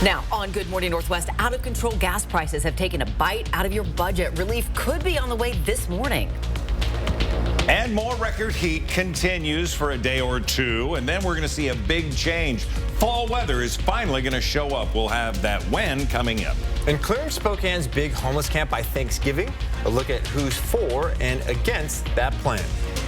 Now, on Good Morning Northwest, out-of-control gas prices have taken a bite out of your budget. Relief could be on the way this morning. And more record heat continues for a day or two, and then we're going to see a big change. Fall weather is finally going to show up. We'll have that when coming up. And clearing Spokane's big homeless camp by Thanksgiving, a look at who's for and against that plan.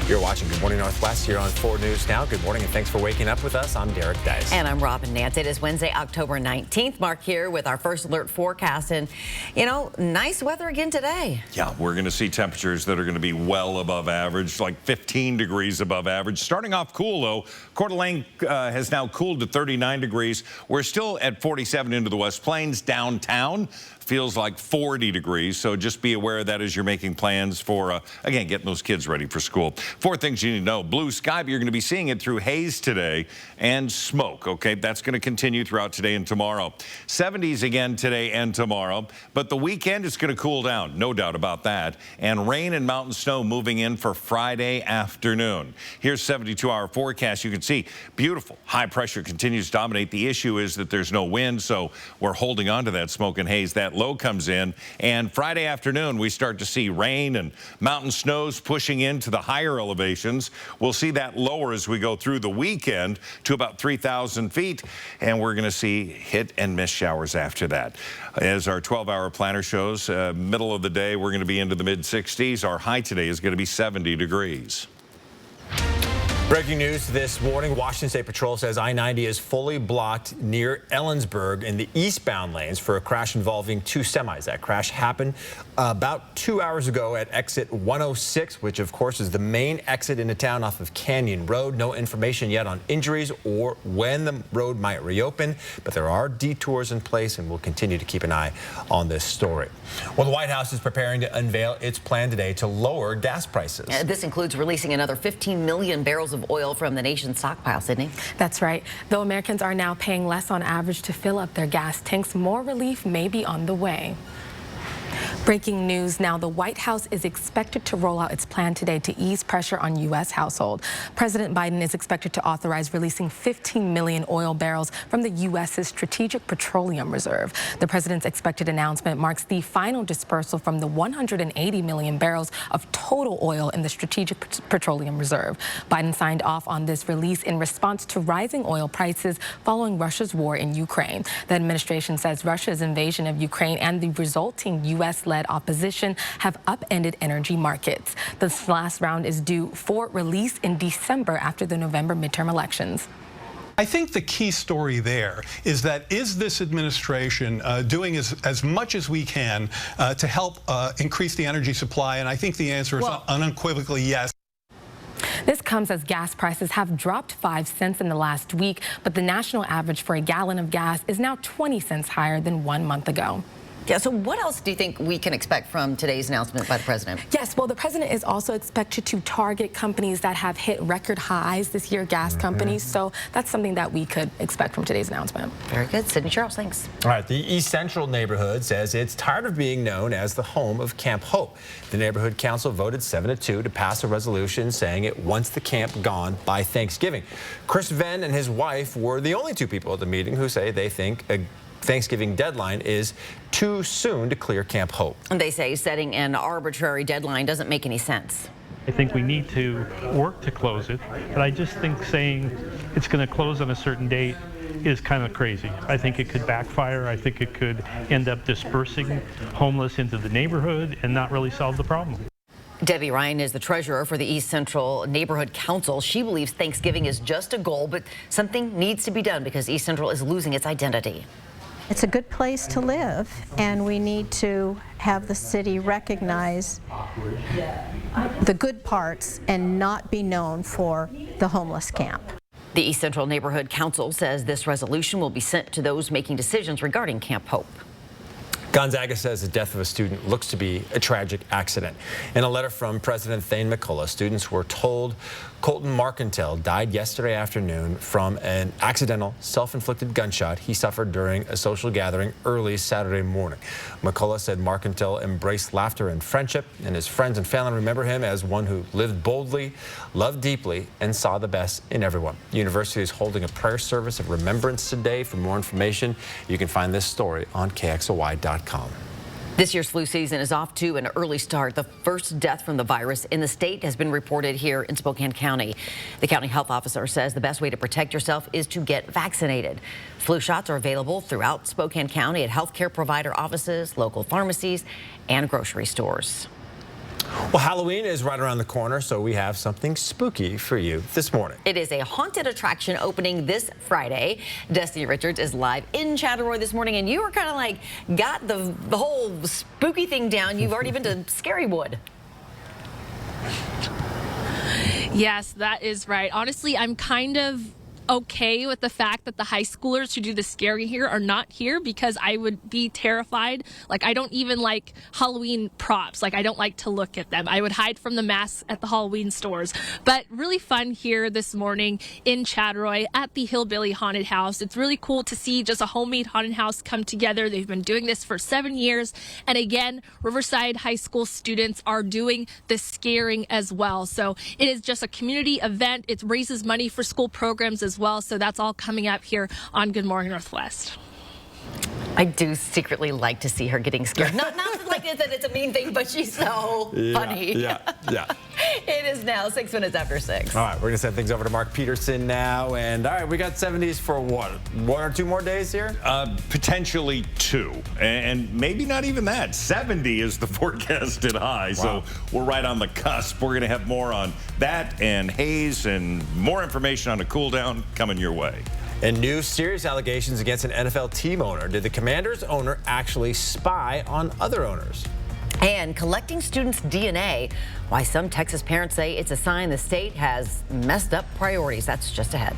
You're watching Good Morning Northwest here on 4 News Now. Good morning and thanks for waking up with us. I'm Derek Dice. And I'm Robin Nance. It is Wednesday, October 19th. Mark here with our first alert forecast. And, you know, nice weather again today. Yeah, we're going to see temperatures that are going to be well above average, like 15 degrees above average. Starting off cool, though. Coeur d'Alene has now cooled to 39 degrees. We're still at 47 into the West Plains. Downtown feels like 40 degrees, so just be aware of that as you're making plans for, again, getting those kids ready for school. 4 things you need to know. Blue sky, but you're going to be seeing it through haze today and smoke, okay? That's going to continue throughout today and tomorrow. 70s again today and tomorrow, but the weekend is going to cool down, no doubt about that. And rain and mountain snow moving in for Friday afternoon. Here's 72-hour forecast. You can see beautiful high pressure continues to dominate. The issue is that there's no wind, so we're holding on to that smoke and haze. That low comes in, and Friday afternoon we start to see rain and mountain snows pushing into the higher elevations. We'll see that lower as we go through the weekend to about 3,000 feet, and we're going to see hit and miss showers after that. As our 12-hour planner shows, middle of the day we're going to be into the mid-60s. Our high today is going to be 70 degrees. Breaking news this morning, Washington State Patrol says I-90 is fully blocked near Ellensburg in the eastbound lanes for a crash involving 2 semis. That crash happened about 2 hours ago at exit 106, which of course is the main exit into town off of Canyon Road. No information yet on injuries or when the road might reopen, but there are detours in place and we'll continue to keep an eye on this story. Well, the White House is preparing to unveil its plan today to lower gas prices. This includes releasing another 15 million barrels of oil from the nation's stockpile, Sydney. That's right. Though Americans are now paying less on average to fill up their gas tanks, more relief may be on the way. Breaking news now, the White House is expected to roll out its plan today to ease pressure on U.S. households. President Biden is expected to authorize releasing 15 million oil barrels from the U.S.'s Strategic Petroleum Reserve. The president's expected announcement marks the final dispersal from the 180 million barrels of total oil in the Strategic Petroleum Reserve. Biden signed off on this release in response to rising oil prices following Russia's war in Ukraine. The administration says Russia's invasion of Ukraine and the resulting U.S.-led opposition have upended energy markets. This last round is due for release in December after the November midterm elections. I think the key story there is that is this administration doing as much as we can to help increase the energy supply? And I think the answer is unequivocally yes. This comes as gas prices have dropped 5 cents in the last week, but the national average for a gallon of gas is now 20 cents higher than 1 month ago. Yeah, so what else do you think we can expect from today's announcement by the president? Yes, well, the president is also expected to target companies that have hit record highs this year, gas companies. So that's something that we could expect from today's announcement. Very good. Sydney Charles, thanks. All right, the East Central neighborhood says it's tired of being known as the home of Camp Hope. The neighborhood council voted 7-2 to pass a resolution saying it wants the camp gone by Thanksgiving. Chris Venn and his wife were the only 2 people at the meeting who say they think a Thanksgiving deadline is too soon to clear Camp Hope. And they say setting an arbitrary deadline doesn't make any sense. I think we need to work to close it, but I just think saying it's going to close on a certain date is kind of crazy. I think it could backfire. I think it could end up dispersing homeless into the neighborhood and not really solve the problem. Debbie Ryan is the treasurer for the East Central Neighborhood Council. She believes Thanksgiving is just a goal, but something needs to be done because East Central is losing its identity. It's a good place to live, and we need to have the city recognize the good parts and not be known for the homeless camp. The East Central Neighborhood Council says this resolution will be sent to those making decisions regarding Camp Hope. Gonzaga says the death of a student looks to be a tragic accident. In a letter from President Thane McCullough, students were told Colton Marcantel died yesterday afternoon from an accidental self-inflicted gunshot he suffered during a social gathering early Saturday morning. McCullough said Marcantel embraced laughter and friendship, and his friends and family remember him as one who lived boldly, loved deeply, and saw the best in everyone. The university is holding a prayer service of remembrance today. For more information, you can find this story on KXLY.com. This year's flu season is off to an early start. The first death from the virus in the state has been reported here in Spokane County. The county health officer says the best way to protect yourself is to get vaccinated. Flu shots are available throughout Spokane County at healthcare provider offices, local pharmacies, and grocery stores. Well, Halloween is right around the corner, so we have something spooky for you this morning. It is a haunted attraction opening this Friday. Destiny Richards is live in Chattaroy this morning, and you were kind of like got the whole spooky thing down. You've already been to Scarywood. Yes, that is right. Honestly, I'm kind of okay with the fact that the high schoolers who do the scary here are not here, because I would be terrified. Like, I don't even like Halloween props. Like, I don't like to look at them. I would hide from the masks at the Halloween stores. But really fun here this morning in Chattaroy at the Hillbilly Haunted House. It's really cool to see just a homemade haunted house come together. They've been doing this for 7 years. And again, Riverside High School students are doing the scaring as well. So it is just a community event. It raises money for school programs as well. So that's all coming up here on Good Morning Northwest. I do secretly like to see her getting scared. Not like that it's a mean thing, but she's so funny. Yeah. It is now 6 minutes after 6. All right, we're going to send things over to Mark Peterson now. And all right, we got 70s for what? 1 or 2 more days here? Potentially 2, and maybe not even that. 70 is the forecasted high, so we're right on the cusp. We're going to have more on that and haze and more information on a cool down coming your way. And new serious allegations against an NFL team owner. Did the Commanders owner actually spy on other owners? And collecting students' DNA, why some Texas parents say it's a sign the state has messed up priorities. That's just ahead.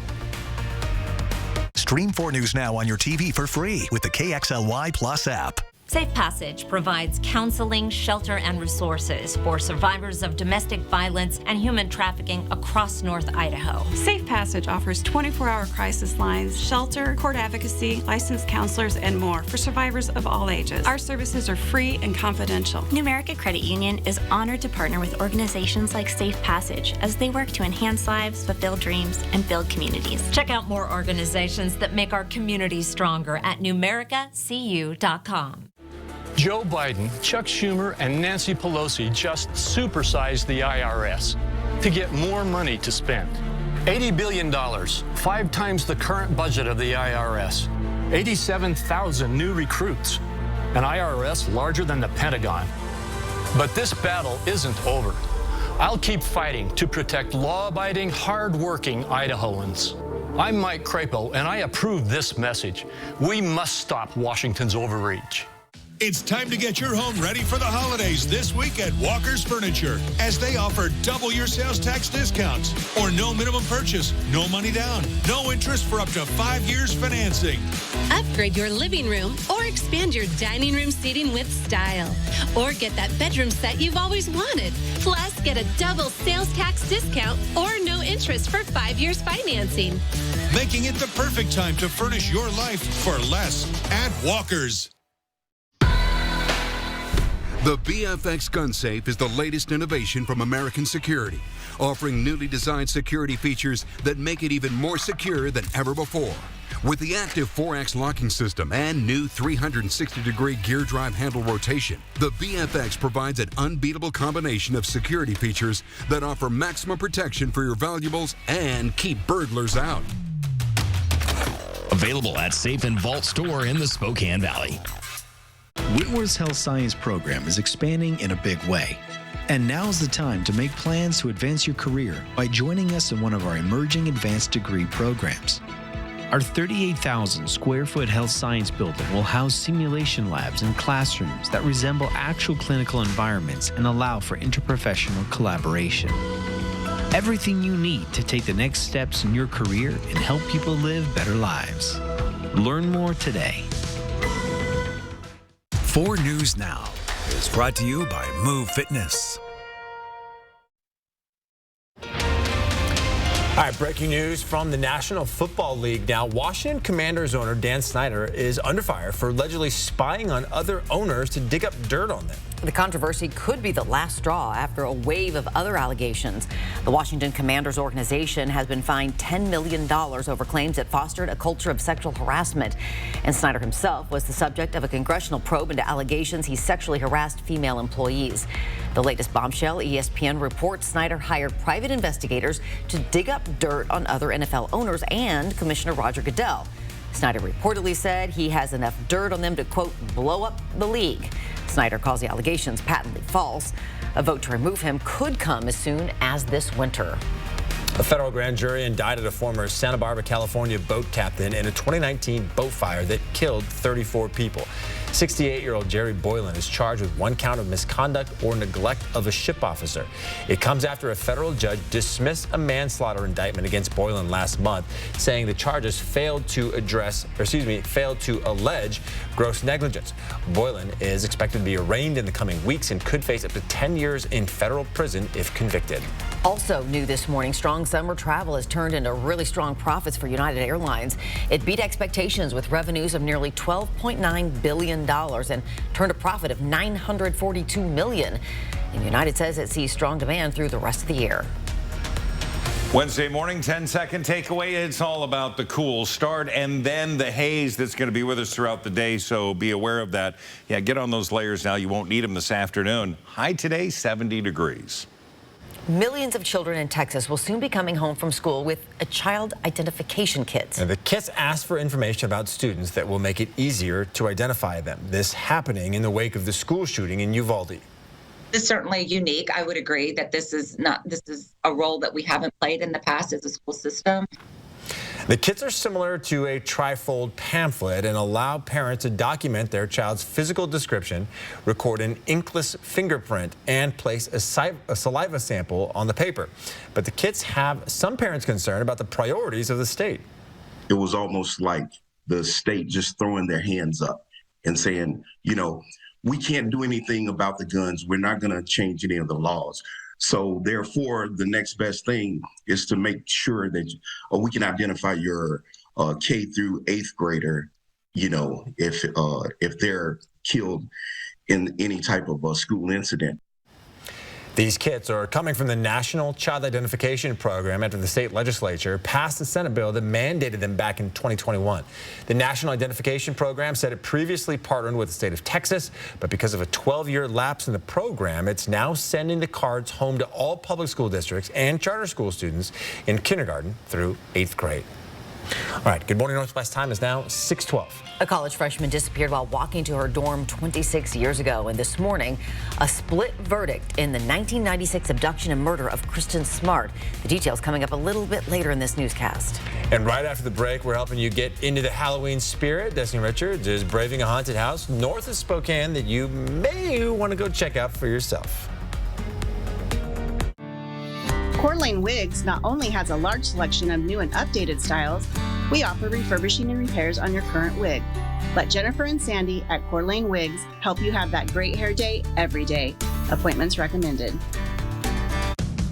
Stream 4 News now on your TV for free with the KXLY Plus app. Safe Passage provides counseling, shelter, and resources for survivors of domestic violence and human trafficking across North Idaho. Safe Passage offers 24-hour crisis lines, shelter, court advocacy, licensed counselors, and more for survivors of all ages. Our services are free and confidential. New America Credit Union is honored to partner with organizations like Safe Passage as they work to enhance lives, fulfill dreams, and build communities. Check out more organizations that make our communities stronger at numericacu.com. Joe Biden, Chuck Schumer, and Nancy Pelosi just supersized the IRS to get more money to spend. $80 billion, 5 times the current budget of the IRS. 87,000 new recruits, an IRS larger than the Pentagon. But this battle isn't over. I'll keep fighting to protect law-abiding, hard-working Idahoans. I'm Mike Crapo, and I approve this message. We must stop Washington's overreach. It's time to get your home ready for the holidays this week at Walker's Furniture, as they offer double your sales tax discounts or no minimum purchase, no money down, no interest for up to 5 years financing. Upgrade your living room or expand your dining room seating with style. Or get that bedroom set you've always wanted. Plus, get a double sales tax discount or no interest for 5 years financing. Making it the perfect time to furnish your life for less at Walker's. The BFX Gun Safe is the latest innovation from American Security, offering newly designed security features that make it even more secure than ever before. With the active 4X locking system and new 360-degree gear drive handle rotation, the BFX provides an unbeatable combination of security features that offer maximum protection for your valuables and keep burglars out. Available at Safe and Vault store in the Spokane Valley. Whitworth's Health Science program is expanding in a big way. And now's the time to make plans to advance your career by joining us in one of our emerging advanced degree programs. Our 38,000 square foot health science building will house simulation labs and classrooms that resemble actual clinical environments and allow for interprofessional collaboration. Everything you need to take the next steps in your career and help people live better lives. Learn more today. 4 News Now is brought to you by Move Fitness. All right, breaking news from the National Football League now. Washington Commanders owner Dan Snyder is under fire for allegedly spying on other owners to dig up dirt on them. The controversy could be the last straw after a wave of other allegations. The Washington Commanders organization has been fined $10 million over claims it fostered a culture of sexual harassment. And Snyder himself was the subject of a congressional probe into allegations he sexually harassed female employees. The latest bombshell, ESPN reports Snyder hired private investigators to dig up dirt on other NFL owners and Commissioner Roger Goodell. Snyder reportedly said he has enough dirt on them to, quote, blow up the league. Snyder calls the allegations patently false. A vote to remove him could come as soon as this winter. A federal grand jury indicted a former Santa Barbara, California boat captain in a 2019 boat fire that killed 34 people. 68-year-old Jerry Boylan is charged with 1 count of misconduct or neglect of a ship officer. It comes after a federal judge dismissed a manslaughter indictment against Boylan last month, saying the charges failed to allege gross negligence. Boylan is expected to be arraigned in the coming weeks and could face up to 10 years in federal prison if convicted. Also new this morning, strong summer travel has turned into really strong profits for United Airlines. It beat expectations with revenues of nearly $12.9 billion and turned a profit of $942 million. And United says it sees strong demand through the rest of the year. Wednesday morning, 10-second takeaway. It's all about the cool start and then the haze that's going to be with us throughout the day, so be aware of that. Yeah, get on those layers now. You won't need them this afternoon. High today, 70 degrees. Millions of children in Texas will soon be coming home from school with a child identification kit. And the kits ask for information about students that will make it easier to identify them. This happening in the wake of the school shooting in Uvalde. It's certainly unique. I would agree that this is a role that we haven't played in the past as a school system. The kits are similar to a trifold pamphlet and allow parents to document their child's physical description, record an inkless fingerprint, and place a saliva sample on the paper. But the kits have some parents concerned about the priorities of the state. It was almost like the state just throwing their hands up and saying, you know, we can't do anything about the guns. We're not going to change any of the laws. So therefore, the next best thing is to make sure that we can identify your K through 8th grader, you know, if they're killed in any type of a school incident. These kits are coming from the National Child Identification Program after the state legislature passed a Senate bill that mandated them back in 2021. The National Identification Program said it previously partnered with the state of Texas, but because of a 12-year lapse in the program, it's now sending the cards home to all public school districts and charter school students in kindergarten through 8th grade. All right, Good Morning Northwest time is now 6:12. A college freshman disappeared while walking to her dorm 26 years ago. And this morning, a split verdict in the 1996 abduction and murder of Kristen Smart. The details coming up a little bit later in this newscast. And right after the break, we're helping you get into the Halloween spirit. Destiny Richards is braving a haunted house north of Spokane that you may want to go check out for yourself. Coeur d'Alene Wigs not only has a large selection of new and updated styles, we offer refurbishing and repairs on your current wig. Let Jennifer and Sandy at Coeur d'Alene Wigs help you have that great hair day every day. Appointments recommended.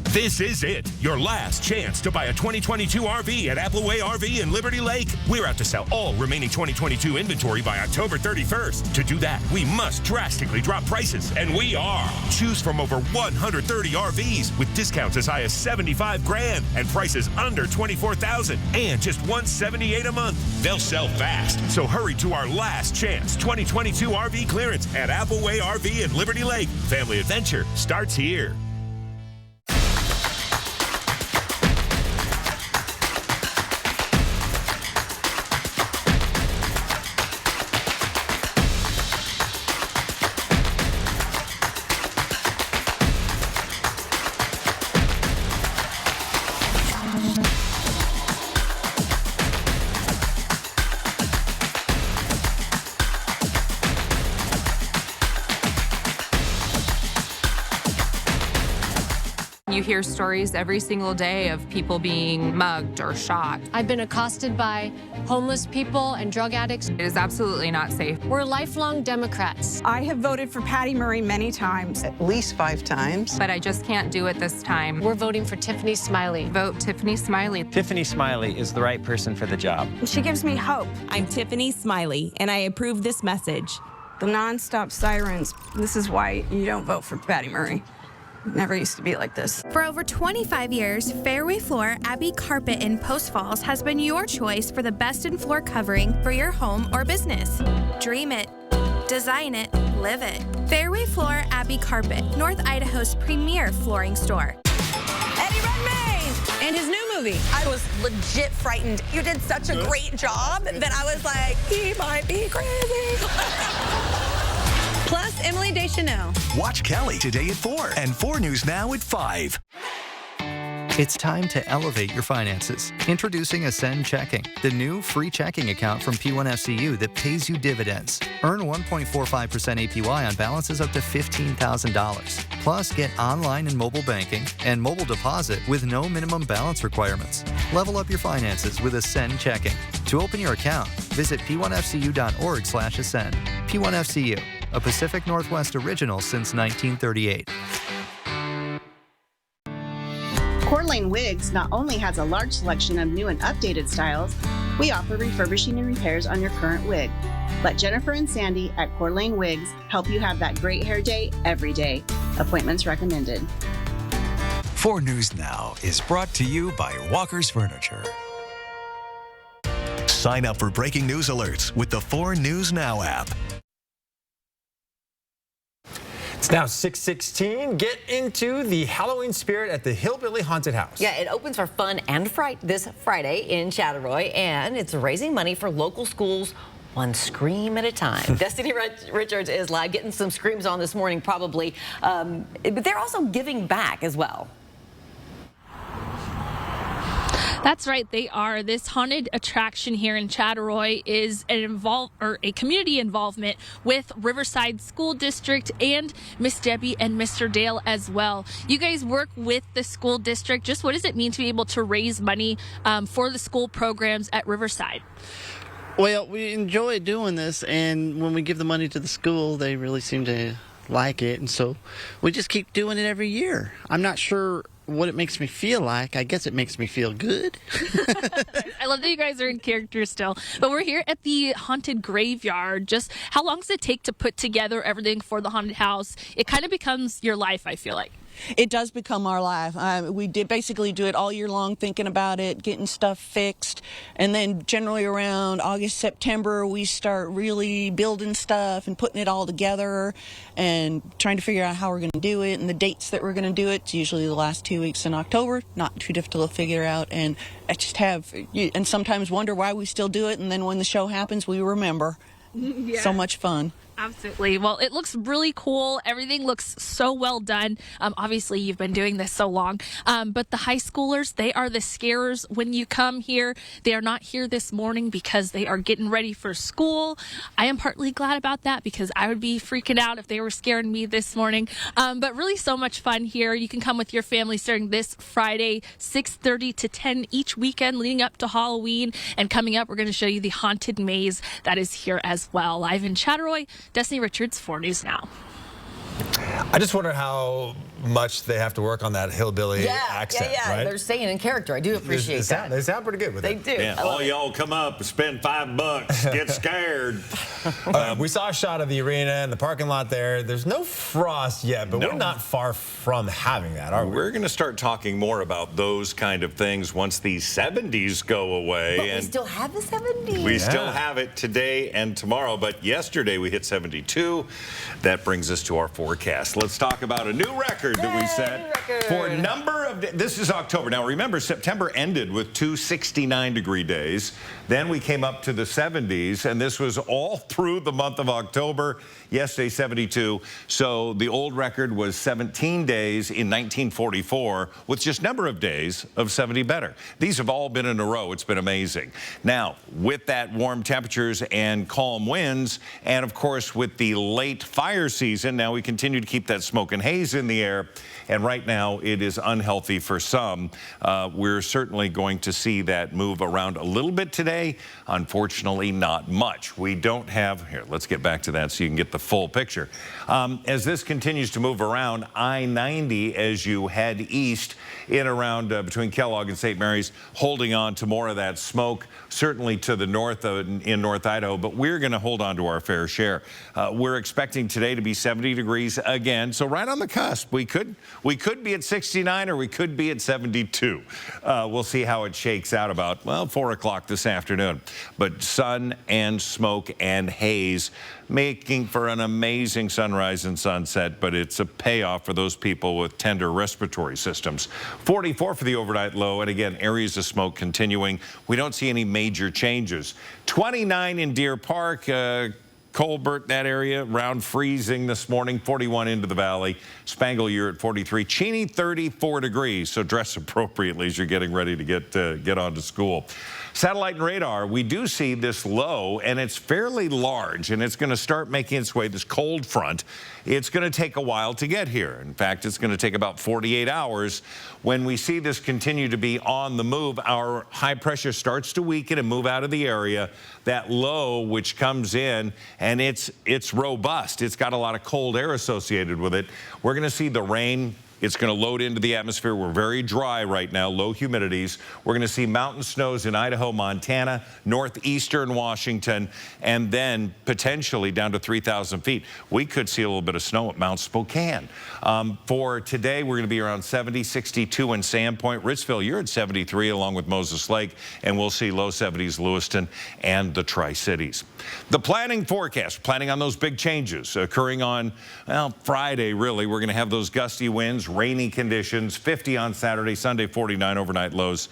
This is it, your last chance to buy a 2022 RV at Appleway RV in Liberty Lake. We're out to sell all remaining 2022 inventory by October 31st. To do that, we must drastically drop prices, and we are. Choose from over 130 RVs with discounts as high as $75,000 and prices under $24,000 and just $178 a month. They'll sell fast, so hurry to our last chance 2022 RV clearance at Appleway RV in Liberty Lake. Family adventure starts here. You hear stories every single day of people being mugged or shot. I've been accosted by homeless people and drug addicts. It is absolutely not safe. We're lifelong Democrats. I have voted for Patty Murray many times. At least 5 times. But I just can't do it this time. We're voting for Tiffany Smiley. Vote Tiffany Smiley. Tiffany Smiley is the right person for the job. She gives me hope. I'm Tiffany Smiley, and I approve this message. The nonstop sirens. This is why you don't vote for Patty Murray. It never used to be like this. For over 25 years, Fairway Floor Abbey Carpet in Post Falls has been your choice for the best in floor covering for your home or business. Dream it, design it, live it. Fairway Floor Abbey Carpet, North Idaho's premier flooring store. Eddie Redmayne and his new movie. I was legit frightened. You did such a great job that I was like, he might be crazy. Plus, Emily Deschanel. Watch Kelly today at 4 and 4 News Now at 5. It's time to elevate your finances. Introducing Ascend Checking, the new free checking account from P1FCU that pays you dividends. Earn 1.45% APY on balances up to $15,000. Plus, get online and mobile banking and mobile deposit with no minimum balance requirements. Level up your finances with Ascend Checking. To open your account, visit p1fcu.org/ascend. P1FCU, a Pacific Northwest original since 1938. Coeur d'Alene Wigs not only has a large selection of new and updated styles, we offer refurbishing and repairs on your current wig. Let Jennifer and Sandy at Coeur d'Alene Wigs help you have that great hair day every day. Appointments recommended. 4 News Now is brought to you by Walker's Furniture. Sign up for breaking news alerts with the 4 News Now app. It's now 6:16. Get into the Halloween spirit at the Hillbilly Haunted House. Yeah, it opens for fun and fright this Friday in Chattaroy, and it's raising money for local schools one scream at a time. Destiny Richards is live, getting some screams on this morning probably, but they're also giving back as well. That's right, they are. This haunted attraction here in Chattaroy is a community involvement with Riverside School District and Miss Debbie and Mr. Dale as well. You guys work with the school district. Just what does it mean to be able to raise money for the school programs at Riverside? Well, we enjoy doing this, and when we give the money to the school, they really seem to like it, and so we just keep doing it every year. I'm not sure what it makes me feel like. I guess it makes me feel good. I love that you guys are in character still. But we're here at the haunted graveyard. Just how long does it take to put together everything for the haunted house? It kind of becomes your life, I feel like. It does become our life. We basically do it all year long, thinking about it, getting stuff fixed. And then generally around August, September, we start really building stuff and putting it all together and trying to figure out how we're going to do it and the dates that we're going to do it. It's usually the last 2 weeks in October. Not too difficult to figure out. And I just and sometimes wonder why we still do it. And then when the show happens, we remember. Yeah. So much fun. Absolutely. Well, it looks really cool. Everything looks so well done. Obviously, you've been doing this so long. But the high schoolers, they are the scarers when you come here. They are not here this morning because they are getting ready for school. I am partly glad about that because I would be freaking out if they were scaring me this morning. But really so much fun here. You can come with your family starting this Friday, 6:30 to 10 each weekend leading up to Halloween. And coming up, we're going to show you the haunted maze that is here as well. Live in Chattaroy, Destiny Richards, 4 News Now. I just wonder how much they have to work on that hillbilly accent, right? They're staying in character. I do appreciate that. They sound pretty good with it. They do. Yeah, all y'all come up, spend $5, get scared. We saw a shot of the arena and the parking lot there. There's no frost yet, but we're not far from having that, are we? We're going to start talking more about those kind of things once the 70s go away. But we still have the 70s. We still have it today and tomorrow, but yesterday we hit 72. That brings us to our forecast. Let's talk about a new record that we set for number of this is October. Now remember, September ended with 2 69-degree days. Then we came up to the 70s, and this was all through the month of October. Yesterday, 72. So the old record was 17 days in 1944 with just number of days of 70 better. These have all been in a row. It's been amazing. Now, with that warm temperatures and calm winds, and of course with the late fire season, now we continue to keep that smoke and haze in the air. there. And right now, it is unhealthy for some. We're certainly going to see that move around a little bit today. Unfortunately, not much. We don't have, here, let's get back to that so you can get the full picture. As this continues to move around, I-90 as you head east in around between Kellogg and St. Mary's, holding on to more of that smoke, certainly to the north in North Idaho, but we're going to hold on to our fair share. We're expecting today to be 70 degrees again, so right on the cusp. We could be at 69 or we could be at 72. We'll see how it shakes out about, well, 4 o'clock this afternoon. But sun and smoke and haze making for an amazing sunrise and sunset, but it's a payoff for those people with tender respiratory systems. 44 for the overnight low, and again, areas of smoke continuing. We don't see any major changes. 29 in Deer Park. Colbert, that area, around freezing this morning. 41 into the valley. Spangle, you're at 43. Cheney, 34 degrees. So dress appropriately as you're getting ready to get on to school. Satellite and radar, we do see this low, and it's fairly large, and it's going to start making its way, this cold front. It's going to take a while to get here. In fact, it's going to take about 48 hours. When we see this continue to be on the move, our high pressure starts to weaken and move out of the area. That low, which comes in, and it's robust. It's got a lot of cold air associated with it. We're going to see the rain. It's going to load into the atmosphere. We're very dry right now, low humidities. We're going to see mountain snows in Idaho, Montana, northeastern Washington, and then potentially down to 3,000 feet. We could see a little bit of snow at Mount Spokane. For today, we're going to be around 70, 62 in Sandpoint. Ritzville, you're at 73 along with Moses Lake, and we'll see low 70s Lewiston and the Tri-Cities. The planning forecast, planning on those big changes occurring on, well, Friday, really. We're going to have those gusty winds, rainy conditions, 50 on Saturday, Sunday 49 overnight lows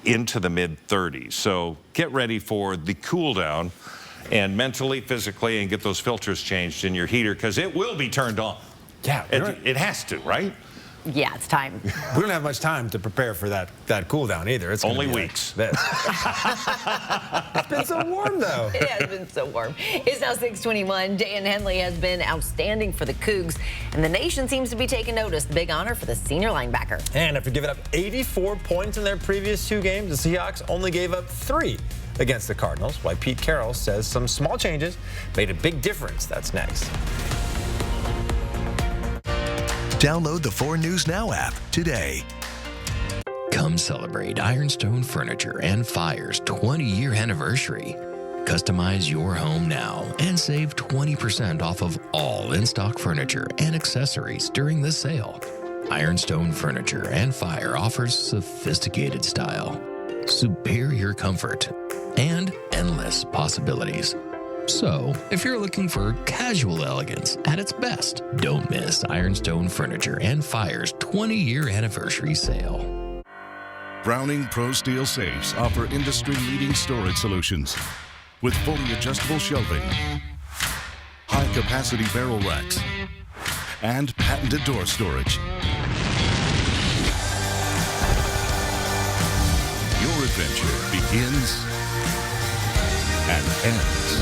into the mid-30s. So get ready for the cool down and mentally, physically, and get those filters changed in your heater because it will be turned on. Yeah, it has to, right? Yeah, it's time. We don't have much time to prepare for that cool down either. It's only weeks. It's been so warm, though. It has been so warm. It's now 6:21. Dan Henley has been outstanding for the Cougs, and the nation seems to be taking notice. The big honor for the senior linebacker. And after giving up 84 points in their previous 2 games, the Seahawks only gave up 3 against the Cardinals, while Pete Carroll says some small changes made a big difference. That's next. Download the 4 News Now app today. Come celebrate Ironstone Furniture and Fire's 20-year anniversary. Customize your home now and save 20% off of all in-stock furniture and accessories during the sale. Ironstone Furniture and Fire offers sophisticated style, superior comfort, and endless possibilities. So, if you're looking for casual elegance at its best, don't miss Ironstone Furniture and Fire's 20-year anniversary sale. Browning Pro Steel Safes offer industry-leading storage solutions with fully adjustable shelving, high-capacity barrel racks, and patented door storage. Your adventure begins and ends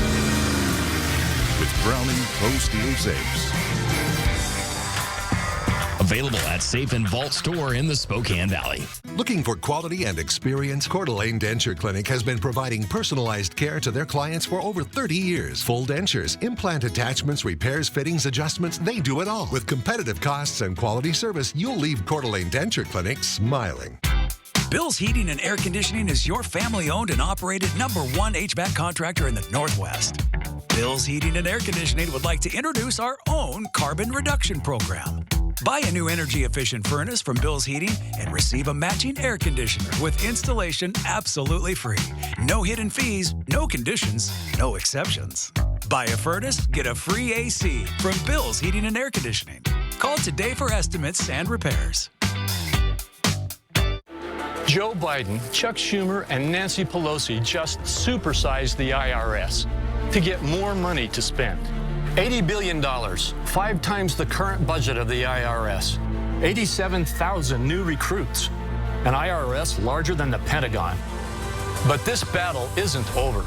with Browning Pro Steel Safes. Available at Safe and Vault Store in the Spokane Valley. Looking for quality and experience? Coeur d'Alene Denture Clinic has been providing personalized care to their clients for over 30 years. Full dentures, implant attachments, repairs, fittings, adjustments, they do it all. With competitive costs and quality service, you'll leave Coeur d'Alene Denture Clinic smiling. Bill's Heating and Air Conditioning is your family-owned and operated #1 HVAC contractor in the Northwest. Bill's Heating and Air Conditioning would like to introduce our own carbon reduction program. Buy a new energy-efficient furnace from Bill's Heating and receive a matching air conditioner with installation absolutely free. No hidden fees, no conditions, no exceptions. Buy a furnace, get a free AC from Bill's Heating and Air Conditioning. Call today for estimates and repairs. Joe Biden, Chuck Schumer, and Nancy Pelosi just supersized the IRS to get more money to spend. $80 billion, 5 times the current budget of the IRS. 87,000 new recruits, an IRS larger than the Pentagon. But this battle isn't over.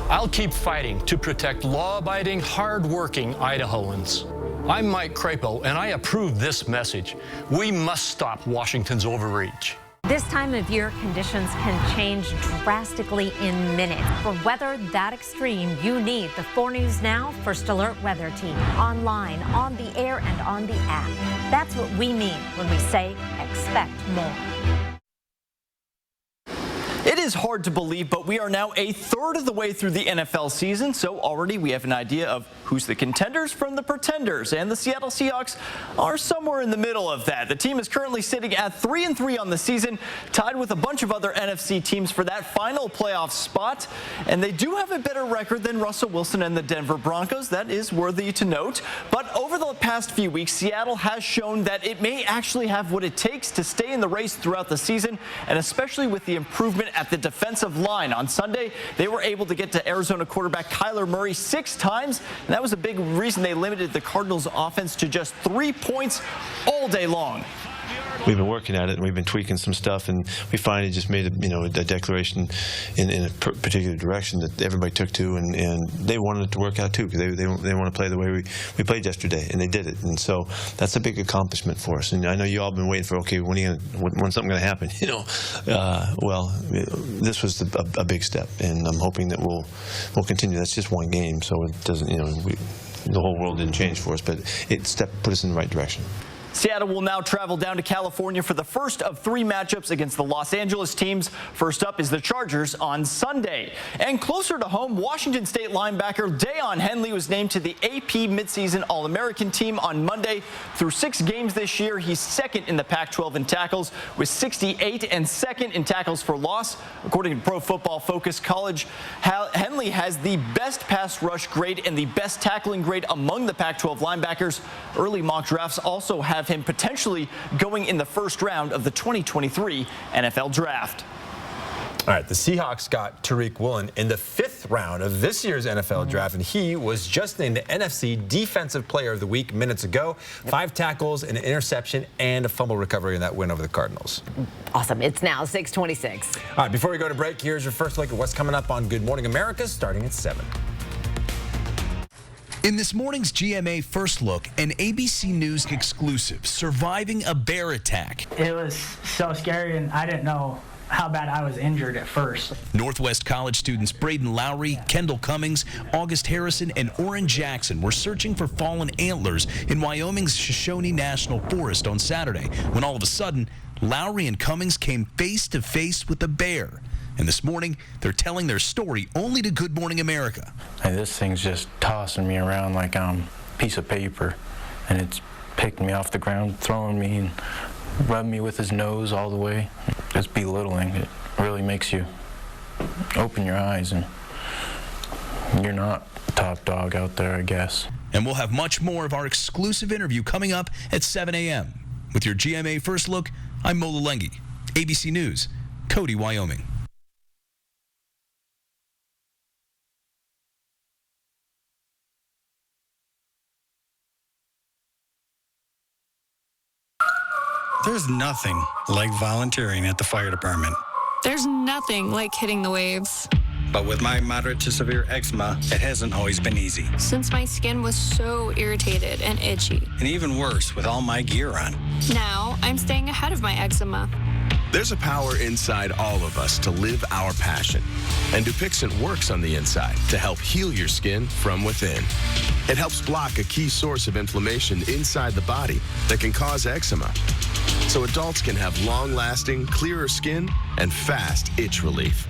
I'll keep fighting to protect law-abiding, hard-working Idahoans. I'm Mike Crapo, and I approve this message. We must stop Washington's overreach. This time of year, conditions can change drastically in minutes. For weather that extreme, you need the 4 News Now First Alert Weather Team. Online, on the air, and on the app. That's what we mean when we say expect more. It is hard to believe, but we are now a third of the way through the NFL season, so already we have an idea of who's the contenders from the pretenders, and the Seattle Seahawks are somewhere in the middle of that. The team is currently sitting at 3-3 on the season, tied with a bunch of other NFC teams for that final playoff spot, and they do have a better record than Russell Wilson and the Denver Broncos. That is worthy to note, but over the past few weeks, Seattle has shown that it may actually have what it takes to stay in the race throughout the season, and especially with the improvement at the defensive line. On Sunday, they were able to get to Arizona quarterback Kyler Murray 6 times, and that was a big reason they limited the Cardinals' offense to just 3 points all day long. We've been working at it, and we've been tweaking some stuff, and we finally just made a declaration in a particular direction that everybody took to, and they wanted it to work out too, because they want to play the way we played yesterday, and they did it. And so that's a big accomplishment for us. And I know you all been waiting for, okay, when's something going to happen? Well, this was a big step, and I'm hoping that we'll continue. That's just one game, so it doesn't, the whole world didn't change for us, but it put us in the right direction. Seattle will now travel down to California for the first of 3 matchups against the Los Angeles teams. First up is the Chargers on Sunday. And closer to home, Washington State linebacker Deion Henley was named to the AP midseason All-American team on Monday. Through 6 games this year, he's second in the Pac-12 in tackles with 68 and second in tackles for loss. According to Pro Football Focus College, Henley has the best pass rush grade and the best tackling grade among the Pac-12 linebackers. Early mock drafts also have him potentially going in the first round of the 2023 NFL Draft. All right, the Seahawks got Tariq Woolen in the 5th round of this year's NFL Draft, and he was just named the NFC Defensive Player of the Week minutes ago. 5 tackles, an interception, and a fumble recovery in that win over the Cardinals. Awesome. It's now 6:26. All right, before we go to break, here's your first look at what's coming up on Good Morning America, starting at 7. In this morning's GMA First Look, an ABC News exclusive, surviving a bear attack. It was so scary, and I didn't know how bad I was injured at first. Northwest College students Braden Lowry, Kendall Cummings, August Harrison, and Orrin Jackson were searching for fallen antlers in Wyoming's Shoshone National Forest on Saturday, when all of a sudden, Lowry and Cummings came face to face with a bear. And this morning, they're telling their story only to Good Morning America. Hey, this thing's just tossing me around like I'm a piece of paper, and it's picking me off the ground, throwing me, and rubbing me with his nose all the way. It's belittling. It really makes you open your eyes, and you're not top dog out there, I guess. And we'll have much more of our exclusive interview coming up at 7 a.m. With your GMA First Look, I'm Mo Lalengi, ABC News, Cody, Wyoming. There's nothing like volunteering at the fire department. There's nothing like hitting the waves. But with my moderate to severe eczema, it hasn't always been easy. Since my skin was so irritated and itchy. And even worse with all my gear on. Now, I'm staying ahead of my eczema. There's a power inside all of us to live our passion. And Dupixent works on the inside to help heal your skin from within. It helps block a key source of inflammation inside the body that can cause eczema. So adults can have long-lasting, clearer skin and fast itch relief.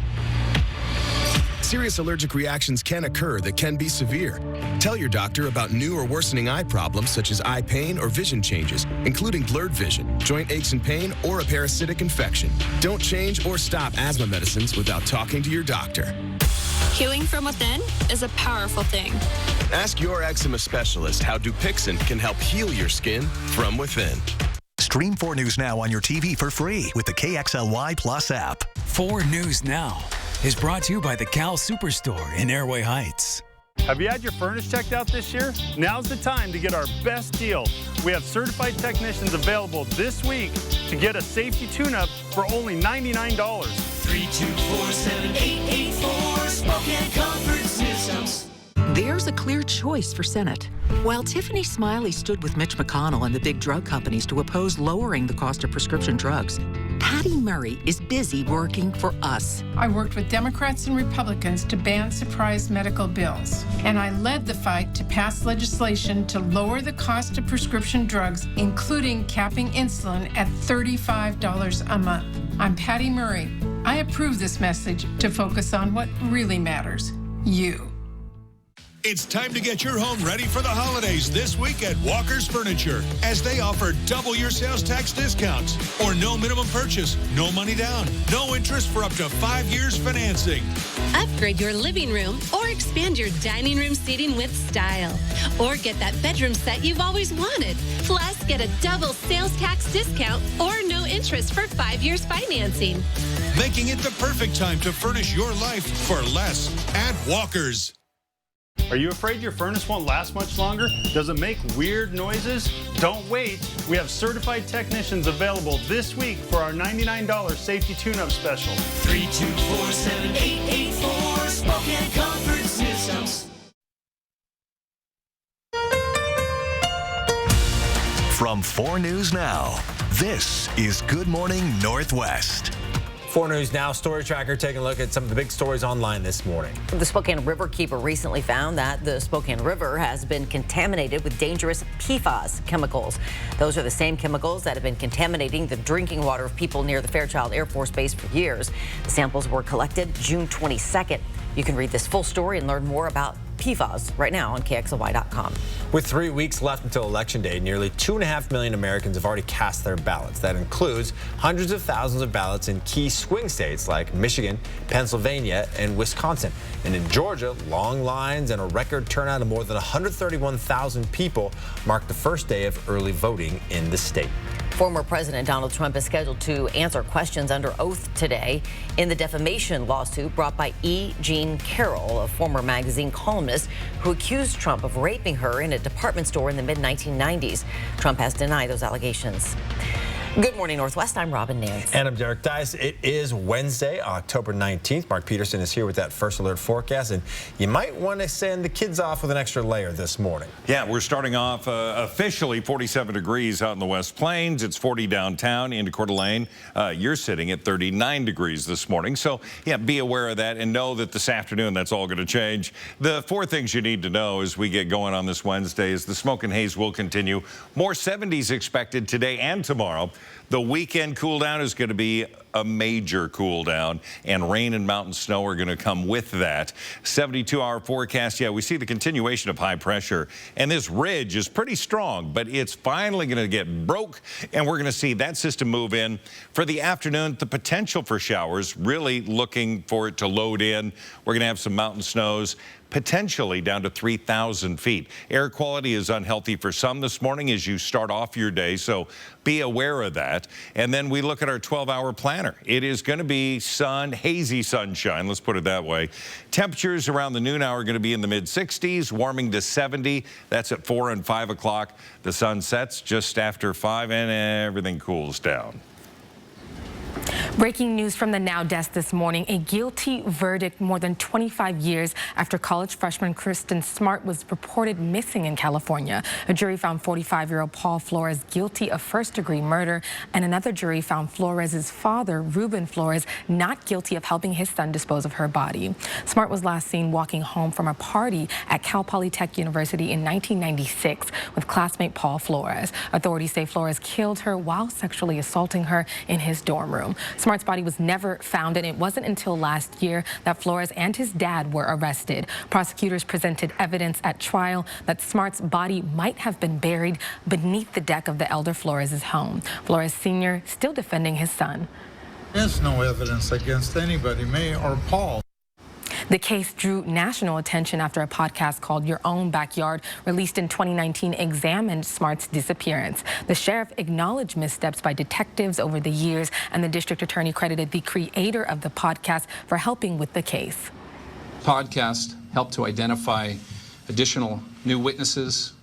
Serious allergic reactions can occur that can be severe. Tell your doctor about new or worsening eye problems such as eye pain or vision changes, including blurred vision, joint aches and pain, or a parasitic infection. Don't change or stop asthma medicines without talking to your doctor. Healing from within is a powerful thing. Ask your eczema specialist how Dupixent can help heal your skin from within. Stream 4 News Now on your TV for free with the KXLY Plus app. 4 News Now is brought to you by the Cal Superstore in Airway Heights. Have you had your furnace checked out this year? Now's the time to get our best deal. We have certified technicians available this week to get a safety tune-up for only $99. 324-7884 Spokane Comfort Systems. There's a clear choice for Senate. While Tiffany Smiley stood with Mitch McConnell and the big drug companies to oppose lowering the cost of prescription drugs, Patty Murray is busy working for us. I worked with Democrats and Republicans to ban surprise medical bills, and I led the fight to pass legislation to lower the cost of prescription drugs, including capping insulin at $35 a month. I'm Patty Murray. I approve this message to focus on what really matters, you. It's time to get your home ready for the holidays this week at Walker's Furniture, as they offer double your sales tax discounts or no minimum purchase, no money down, no interest for up to 5 years financing. Upgrade your living room or expand your dining room seating with style. Or get that bedroom set you've always wanted. Plus, get a double sales tax discount or no interest for 5 years financing. Making it the perfect time to furnish your life for less at Walker's. Are you afraid your furnace won't last much longer? Does it make weird noises? Don't wait. We have certified technicians available this week for our $99 safety tune-up special. 324-7884 Spokane Comfort Systems. From 4 News Now, this is Good Morning Northwest. 4 News Now story tracker taking a look at some of the big stories online this morning. The Spokane Riverkeeper recently found that the Spokane River has been contaminated with dangerous PFAS chemicals. Those are the same chemicals that have been contaminating the drinking water of people near the Fairchild Air Force Base for years. The samples were collected June 22nd. You can read this full story and learn more about PFAS right now on KXLY.com. With 3 weeks left until Election Day, nearly 2.5 million Americans have already cast their ballots. That includes hundreds of thousands of ballots in key swing states like Michigan, Pennsylvania, and Wisconsin. And in Georgia, long lines and a record turnout of more than 131,000 people marked the first day of early voting in the state. Former President Donald Trump is scheduled to answer questions under oath today in the defamation lawsuit brought by E. Jean Carroll, a former magazine columnist who accused Trump of raping her in a department store in the mid-1990s. Trump has denied those allegations. Good morning, Northwest. I'm Robin Nance. And I'm Derek Dice. It is Wednesday, October 19th. Mark Peterson is here with that first alert forecast, and you might want to send the kids off with an extra layer this morning. Yeah, we're starting off officially 47 degrees out in the West Plains. It's 40 downtown into Coeur d'Alene. You're sitting at 39 degrees this morning. So, yeah, be aware of that and know that this afternoon that's all going to change. The 4 things you need to know as we get going on this Wednesday is the smoke and haze will continue. More 70s expected today and tomorrow. The weekend cool down is going to be a major cool down, and rain and mountain snow are going to come with that. 72-hour forecast, yeah, we see the continuation of high pressure, and this ridge is pretty strong, but it's finally going to get broke, and we're going to see that system move in. For the afternoon, the potential for showers, really looking for it to load in. We're going to have some mountain snows, potentially down to 3,000 feet. Air quality is unhealthy for some this morning as you start off your day, so be aware of that. And then we look at our 12-hour planner. It is going to be hazy sunshine, let's put it that way. Temperatures around the noon hour are going to be in the mid-60s, warming to 70. That's at 4 and 5 o'clock. The sun sets just after 5, and everything cools down. Breaking news from the Now desk this morning. A guilty verdict more than 25 years after college freshman Kristen Smart was reported missing in California. A jury found 45-year-old Paul Flores guilty of first-degree murder, and another jury found Flores's father, Ruben Flores, not guilty of helping his son dispose of her body. Smart was last seen walking home from a party at Cal Polytech University in 1996 with classmate Paul Flores. Authorities say Flores killed her while sexually assaulting her in his dorm room. Smart's body was never found, and it wasn't until last year that Flores and his dad were arrested. Prosecutors presented evidence at trial that Smart's body might have been buried beneath the deck of the elder Flores' home. Flores Sr. still defending his son. There's no evidence against anybody, me or Paul. The case drew national attention after a podcast called Your Own Backyard, released in 2019, examined Smart's disappearance. The sheriff acknowledged missteps by detectives over the years, and the district attorney credited the creator of the podcast for helping with the case. Podcast helped to identify additional new witnesses.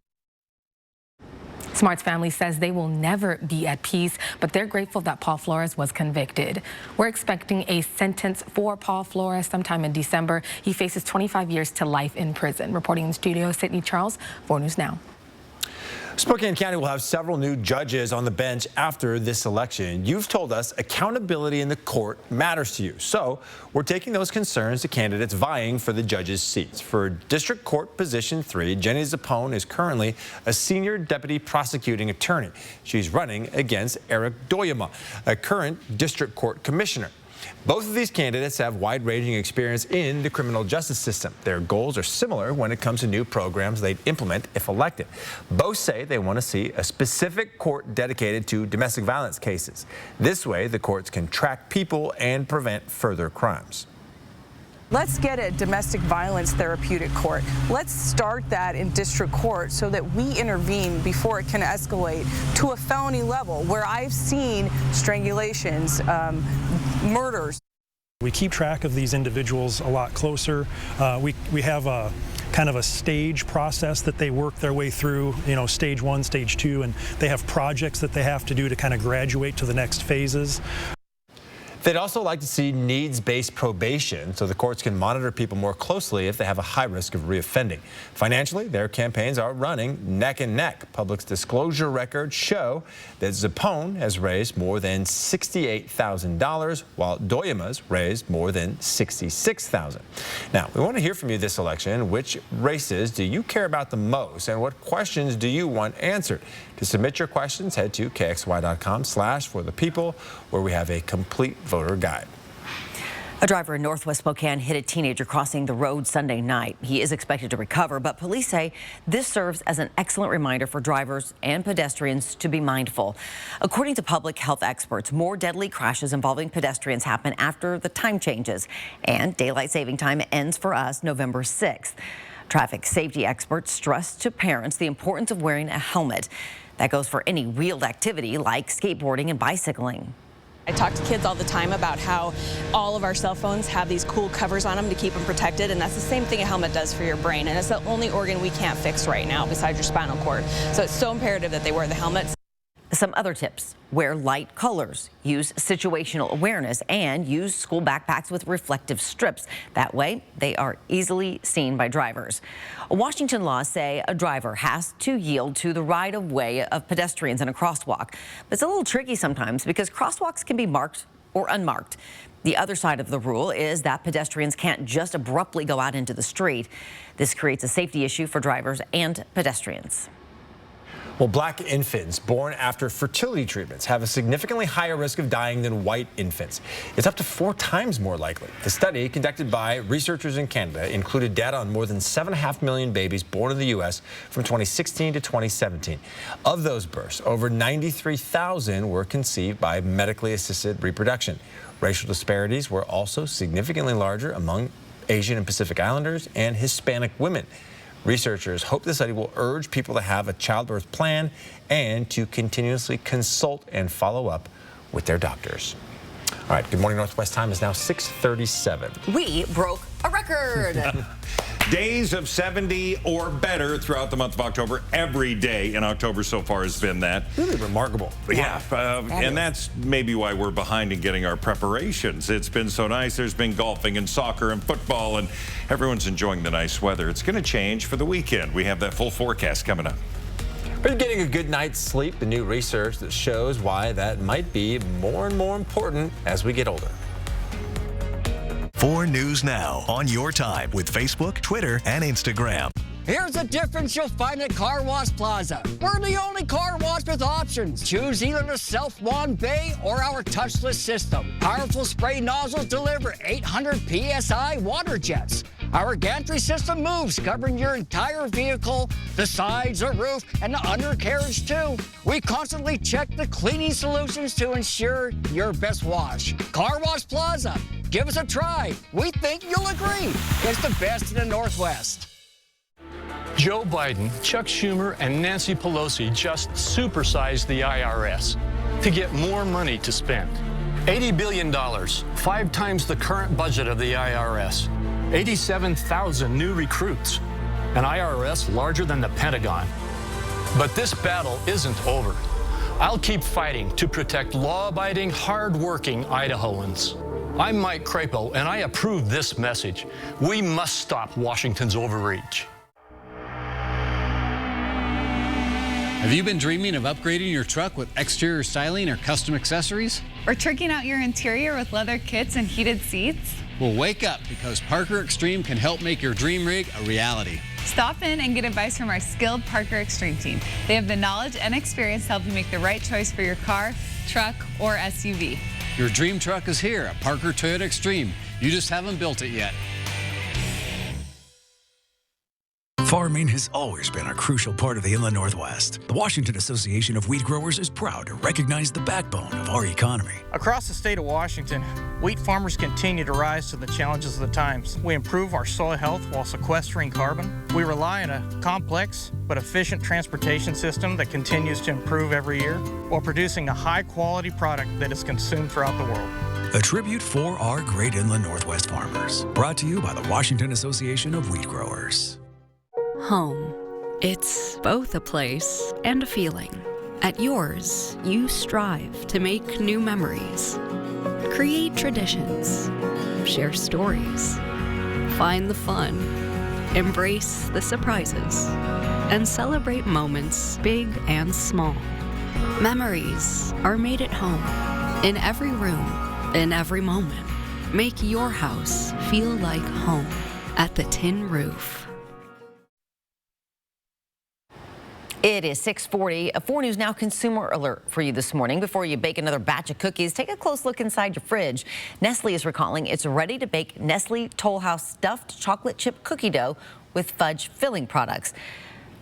Smart's family says they will never be at peace, but they're grateful that Paul Flores was convicted. We're expecting a sentence for Paul Flores sometime in December. He faces 25 years to life in prison. Reporting in studio, Sydney Charles, 4 News Now. Spokane County will have several new judges on the bench after this election. You've told us accountability in the court matters to you. So we're taking those concerns to candidates vying for the judges' seats. For District Court Position 3, Jenny Zappone is currently a senior deputy prosecuting attorney. She's running against Eric Doyema, a current District Court commissioner. Both of these candidates have wide-ranging experience in the criminal justice system. Their goals are similar when it comes to new programs they'd implement if elected. Both say they want to see a specific court dedicated to domestic violence cases. This way, the courts can track people and prevent further crimes. Let's get a domestic violence therapeutic court. Let's start that in district court so that we intervene before it can escalate to a felony level where I've seen strangulations, murders. We keep track of these individuals a lot closer. We have a kind of a stage process that they work their way through, stage 1, stage 2, and they have projects that they have to do to kind of graduate to the next phases. They'd also like to see needs-based probation so the courts can monitor people more closely if they have a high risk of reoffending. Financially, their campaigns are running neck and neck. Public disclosure records show that Zappone has raised more than $68,000, while Doyema's raised more than $66,000. Now, we want to hear from you this election. Which races do you care about the most, and what questions do you want answered? To submit your questions, head to kxly.com/forthepeople, where we have a complete voter guide. A driver in Northwest Spokane hit a teenager crossing the road Sunday night. He is expected to recover, but police say this serves as an excellent reminder for drivers and pedestrians to be mindful. According to public health experts, more deadly crashes involving pedestrians happen after the time changes, and daylight saving time ends for us November 6th. Traffic safety experts stress to parents the importance of wearing a helmet. That goes for any wheeled activity like skateboarding and bicycling. I talk to kids all the time about how all of our cell phones have these cool covers on them to keep them protected, and that's the same thing a helmet does for your brain, and it's the only organ we can't fix right now besides your spinal cord. So it's so imperative that they wear the helmets. Some other tips: wear light colors, use situational awareness, and use school backpacks with reflective strips. That way, they are easily seen by drivers. Washington laws say a driver has to yield to the right-of-way of pedestrians in a crosswalk. But it's a little tricky sometimes because crosswalks can be marked or unmarked. The other side of the rule is that pedestrians can't just abruptly go out into the street. This creates a safety issue for drivers and pedestrians. Well, black infants born after fertility treatments have a significantly higher risk of dying than white infants. It's up to 4 times more likely. The study, conducted by researchers in Canada, included data on more than 7.5 million babies born in the U.S. from 2016 to 2017. Of those births, over 93,000 were conceived by medically assisted reproduction. Racial disparities were also significantly larger among Asian and Pacific Islanders and Hispanic women. Researchers hope the study will urge people to have a childbirth plan and to continuously consult and follow up with their doctors. All right, Good Morning Northwest time is now 6:37. We broke a record. Days of 70 or better throughout the month of October. Every day in October so far has been that. Really remarkable. Yeah, and that's maybe why we're behind in getting our preparations. It's been so nice. There's been golfing and soccer and football, and everyone's enjoying the nice weather. It's going to change for the weekend. We have that full forecast coming up. Are you getting a good night's sleep? The new research that shows why that might be more and more important as we get older. 4 News Now on your time with Facebook, Twitter, and Instagram. Here's the difference you'll find at Car Wash Plaza. We're the only car wash with options. Choose either the self-wand bay or our touchless system. Powerful spray nozzles deliver 800 PSI water jets. Our gantry system moves, covering your entire vehicle, the sides, the roof, and the undercarriage too. We constantly check the cleaning solutions to ensure your best wash. Car Wash Plaza. Give us a try. We think you'll agree. It's the best in the Northwest. Joe Biden, Chuck Schumer, and Nancy Pelosi just supersized the IRS to get more money to spend. $80 billion, 5 times the current budget of the IRS. 87,000 new recruits, an IRS larger than the Pentagon. But this battle isn't over. I'll keep fighting to protect law-abiding, hard-working Idahoans. I'm Mike Crapo, and I approve this message. We must stop Washington's overreach. Have you been dreaming of upgrading your truck with exterior styling or custom accessories? Or tricking out your interior with leather kits and heated seats? Well, wake up, because Parker Extreme can help make your dream rig a reality. Stop in and get advice from our skilled Parker Extreme team. They have the knowledge and experience to help you make the right choice for your car, truck, or SUV. Your dream truck is here at Parker Toyota Extreme. You just haven't built it yet. Farming has always been a crucial part of the Inland Northwest. The Washington Association of Wheat Growers is proud to recognize the backbone of our economy. Across the state of Washington, wheat farmers continue to rise to the challenges of the times. We improve our soil health while sequestering carbon. We rely on a complex but efficient transportation system that continues to improve every year while producing a high-quality product that is consumed throughout the world. A tribute for our great Inland Northwest farmers. Brought to you by the Washington Association of Wheat Growers. Home. It's both a place and a feeling. At yours, you strive to make new memories, create traditions, share stories, find the fun, embrace the surprises, and celebrate moments big and small. Memories are made at home, in every room, in every moment. Make your house feel like home at the Tin Roof. It is 6:40. A 4 News Now consumer alert for you this morning. Before you bake another batch of cookies, take a close look inside your fridge. Nestle is recalling its ready-to-bake Nestle Toll House stuffed chocolate chip cookie dough with fudge filling products.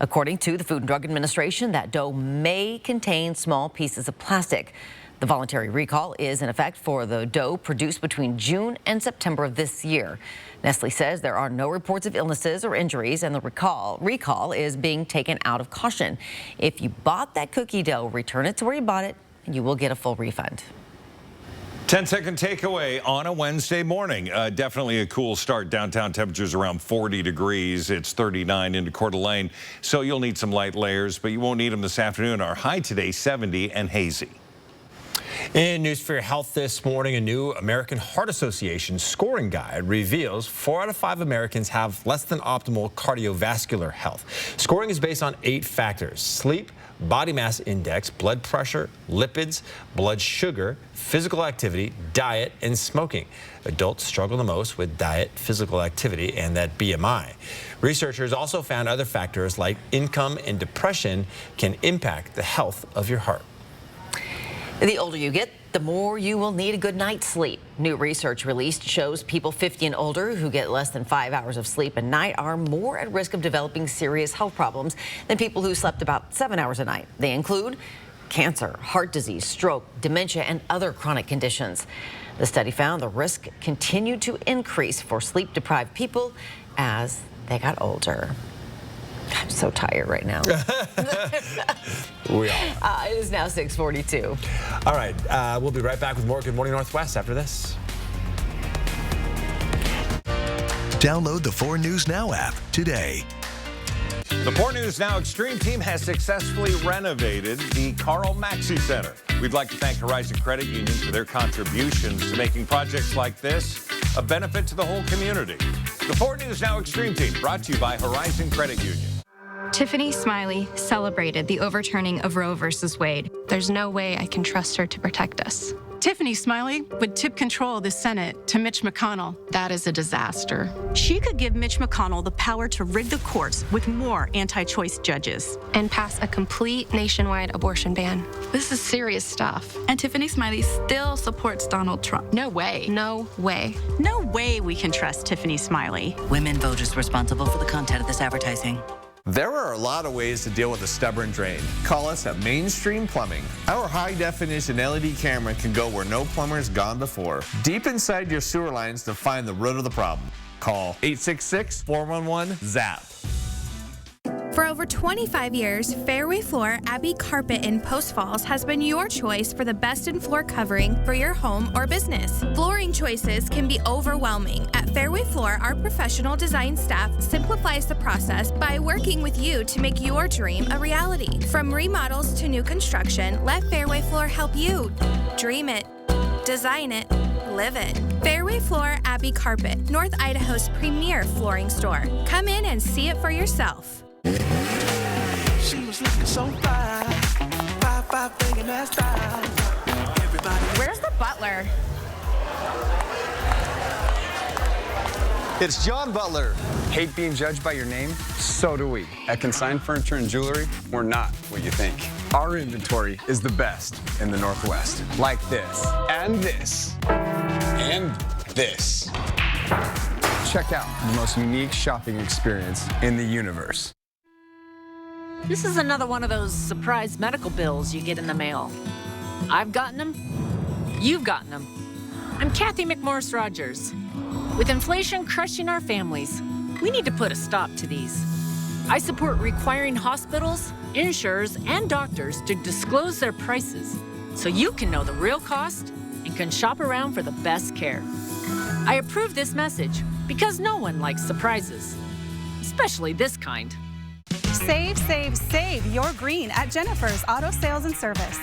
According to the Food and Drug Administration, that dough may contain small pieces of plastic. The voluntary recall is in effect for the dough produced between June and September of this year. Nestle says there are no reports of illnesses or injuries, and the recall is being taken out of caution. If you bought that cookie dough, return it to where you bought it, and you will get a full refund. 10-second takeaway on a Wednesday morning. Definitely a cool start. Downtown temperatures around 40 degrees. It's 39 into Coeur d'Alene, so you'll need some light layers, but you won't need them this afternoon. Our high today, 70 and hazy. In News for Your Health this morning, a new American Heart Association scoring guide reveals 4 out of 5 Americans have less than optimal cardiovascular health. Scoring is based on 8 factors: sleep, body mass index, blood pressure, lipids, blood sugar, physical activity, diet, and smoking. Adults struggle the most with diet, physical activity, and that BMI. Researchers also found other factors like income and depression can impact the health of your heart. The older you get, the more you will need a good night's sleep. New research released shows people 50 and older who get less than 5 hours of sleep a night are more at risk of developing serious health problems than people who slept about 7 hours a night. They include cancer, heart disease, stroke, dementia, and other chronic conditions. The study found the risk continued to increase for sleep-deprived people as they got older. I'm so tired right now. We are. It is now 6:42. All right, we'll be right back with more Good Morning Northwest after this. Download the 4 News Now app today. The 4 News Now Extreme team has successfully renovated the Carl Maxey Center. We'd like to thank Horizon Credit Union for their contributions to making projects like this a benefit to the whole community. The 4 News Now Extreme team brought to you by Horizon Credit Union. Tiffany Smiley celebrated the overturning of Roe versus Wade. There's no way I can trust her to protect us. Tiffany Smiley would tip control of the Senate to Mitch McConnell. That is a disaster. She could give Mitch McConnell the power to rig the courts with more anti-choice judges. And pass a complete nationwide abortion ban. This is serious stuff. And Tiffany Smiley still supports Donald Trump. No way. No way. No way we can trust Tiffany Smiley. Women voters responsible for the content of this advertising. There are a lot of ways to deal with a stubborn drain. Call us at Mainstream Plumbing. Our high-definition LED camera can go where no plumber's gone before, deep inside your sewer lines to find the root of the problem. Call 866-411-ZAP. For over 25 years, Fairway Floor Abbey Carpet in Post Falls has been your choice for the best in floor covering for your home or business. Flooring choices can be overwhelming. At Fairway Floor, our professional design staff simplifies the process by working with you to make your dream a reality. From remodels to new construction, let Fairway Floor help you dream it, design it, live it. Fairway Floor Abbey Carpet, North Idaho's premier flooring store. Come in and see it for yourself. She was looking so fine, thinking that style. Where's the butler? It's John Butler. Hate being judged by your name? So do we. At Consigned Furniture and Jewelry, we're not what you think. Our inventory is the best in the Northwest. Like this, and this, and this. Check out the most unique shopping experience in the universe. This is another one of those surprise medical bills you get in the mail. I've gotten them. You've gotten them. I'm Kathy McMorris Rogers. With inflation crushing our families, we need to put a stop to these. I support requiring hospitals, insurers, and doctors to disclose their prices so you can know the real cost and can shop around for the best care. I approve this message because no one likes surprises, especially this kind. Save, save, save your green at Jennifer's Auto Sales and Service.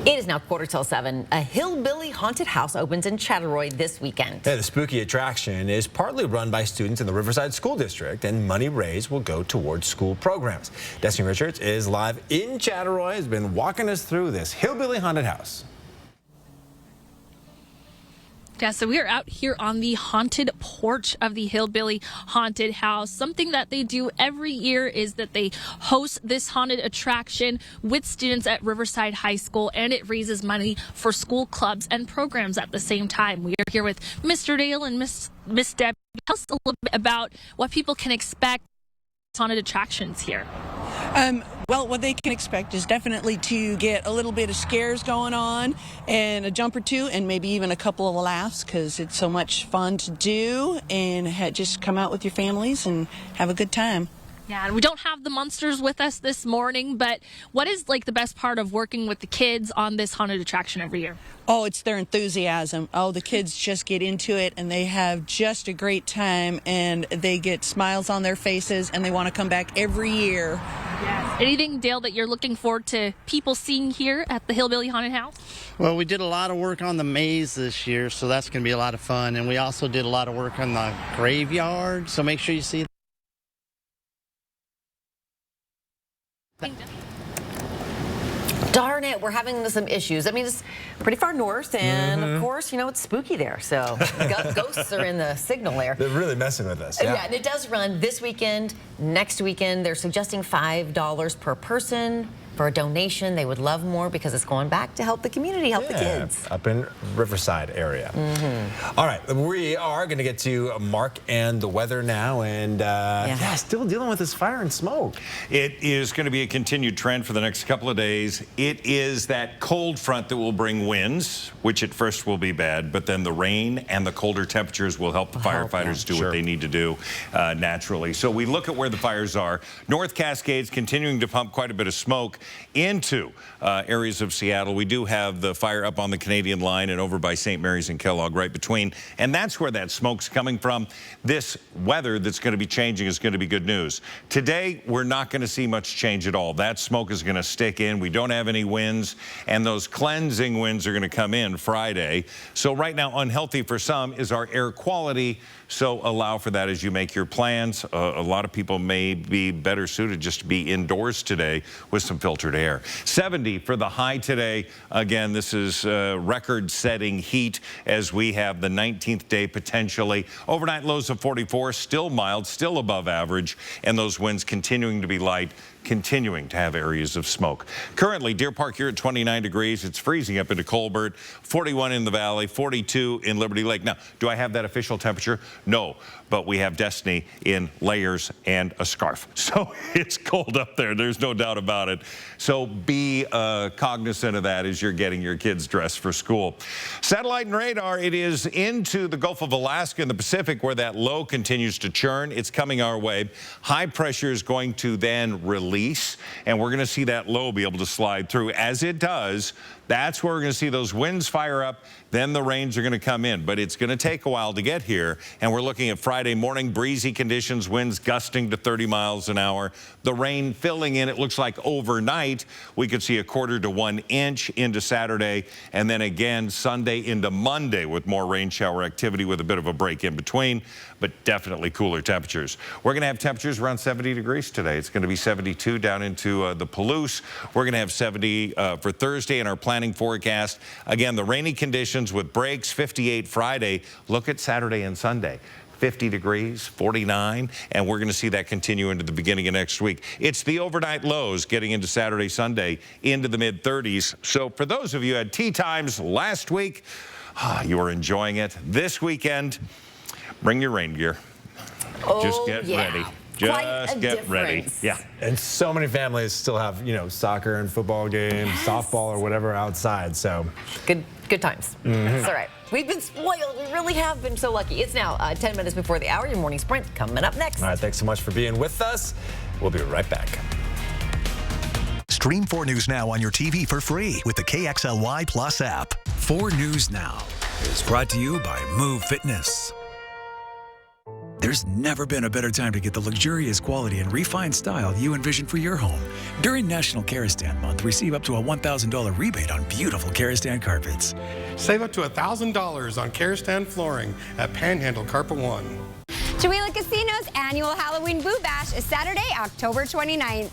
It is now 7:15. A hillbilly haunted house opens in Chattaroy this weekend. Yeah, the spooky attraction is partly run by students in the Riverside School District, and money raised will go towards school programs. Destiny Richards is live in Chattaroy, has been walking us through this hillbilly haunted house. Yeah, so we are out here on the haunted porch of the Hillbilly Haunted House. Something that they do every year is that they host this haunted attraction with students at Riverside High School, and it raises money for school clubs and programs at the same time. We are here with Mr. Dale and Miss Deb. Tell us a little bit about what people can expect haunted attractions here. Well, what they can expect is definitely to get a little bit of scares going on and a jump or two and maybe even a couple of laughs because it's so much fun to do, and just come out with your families and have a good time. Yeah, and we don't have the monsters with us this morning, but what is like the best part of working with the kids on this haunted attraction every year? Oh, it's their enthusiasm. Oh, the kids just get into it and they have just a great time, and they get smiles on their faces and they want to come back every year. Yes. Anything, Dale, that you're looking forward to people seeing here at the Hillbilly Haunted House? Well, we did a lot of work on the maze this year, so that's going to be a lot of fun. And we also did a lot of work on the graveyard, so make sure you see. Darn it, we're having some issues. I mean, it's pretty far north, and of course, you know, it's spooky there. So ghosts are in the signal there. They're really messing with us. Yeah, and it does run this weekend, next weekend. They're suggesting $5 per person for a donation. They would love more because it's going back to help the community, help the kids. Up in Riverside area. All right, we are going to get to Mark and the weather now, and still dealing with this fire and smoke. It is going to be a continued trend for the next couple of days. It is that cold front that will bring winds, which at first will be bad, but then the rain and the colder temperatures will help the firefighters do what they need to do naturally. So we look at where the fires are. North Cascades continuing to pump quite a bit of smoke into areas of Seattle. We do have the fire up on the Canadian line and over by St. Mary's and Kellogg right between, and that's where that smoke's coming from. This weather that's going to be changing is going to be good news. Today, we're not going to see much change at all. That smoke is going to stick in. We don't have any winds, and those cleansing winds are going to come in Friday. So right now, unhealthy for some is our air quality, so allow for that as you make your plans. A lot of people may be better suited just to be indoors today with some filtered air. 70 for the high today. Again, this is record-setting heat as we have the 19th day potentially. Overnight lows of 44, still mild, still above average, and those winds continuing to be light, continuing to have areas of smoke. Currently, Deer Park here at 29 degrees. It's freezing up into Colbert, 41 in the valley, 42 in Liberty Lake. Now, do I have that official temperature? No, but we have Destiny in layers and a scarf. So it's cold up there. There's no doubt about it. So be cognizant of that as you're getting your kids dressed for school. Satellite and radar, it is into the Gulf of Alaska and the Pacific where that low continues to churn. It's coming our way. High pressure is going to then release, and we're going to see that low be able to slide through. As it does, that's where we're going to see those winds fire up. Then the rains are going to come in, but it's going to take a while to get here. And we're looking at Friday morning, breezy conditions, winds gusting to 30 miles an hour. The rain filling in, it looks like overnight, we could see 1/4 to 1 inch into Saturday. And then again, Sunday into Monday with more rain shower activity with a bit of a break in between, but definitely cooler temperatures. We're going to have temperatures around 70 degrees today. It's going to be 72 down into the Palouse. We're going to have 70 for Thursday in our planning forecast. Again, the rainy conditions with breaks, 58 Friday. Look at Saturday and Sunday. 50 degrees, 49, and we're going to see that continue into the beginning of next week. It's the overnight lows getting into Saturday, Sunday, into the mid-30s. So for those of you who had tea times last week, you are enjoying it. This weekend, bring your rain gear. Just get ready. Just get ready. Yeah. And so many families still have, you know, soccer and football games, softball or whatever outside. So good times. That's all right. We've been spoiled. We really have been so lucky. It's now 10 minutes before the hour. Your morning sprint coming up next. All right. Thanks so much for being with us. We'll be right back. Stream 4 News Now on your TV for free with the KXLY Plus app. 4 News Now is brought to you by Move Fitness. There's never been a better time to get the luxurious quality and refined style you envision for your home. During National Karastan Month, receive up to a $1,000 rebate on beautiful Karastan carpets. Save up to $1,000 on Karastan flooring at Panhandle Carpet One. Chewelah Casino's annual Halloween Boo Bash is Saturday, October 29th.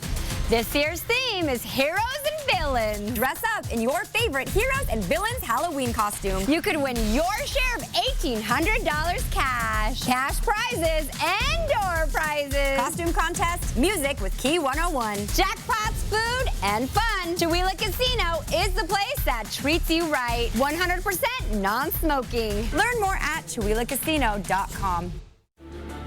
This year's theme is Heroes and Villains. Dress up in your favorite Heroes and Villains Halloween costume. You could win your share of $1,800 cash, cash prizes, and door prizes, costume contest, music with Key 101, jackpots, food, and fun. Chewelah Casino is the place that treats you right. 100% non-smoking. Learn more at ChewelahCasino.com.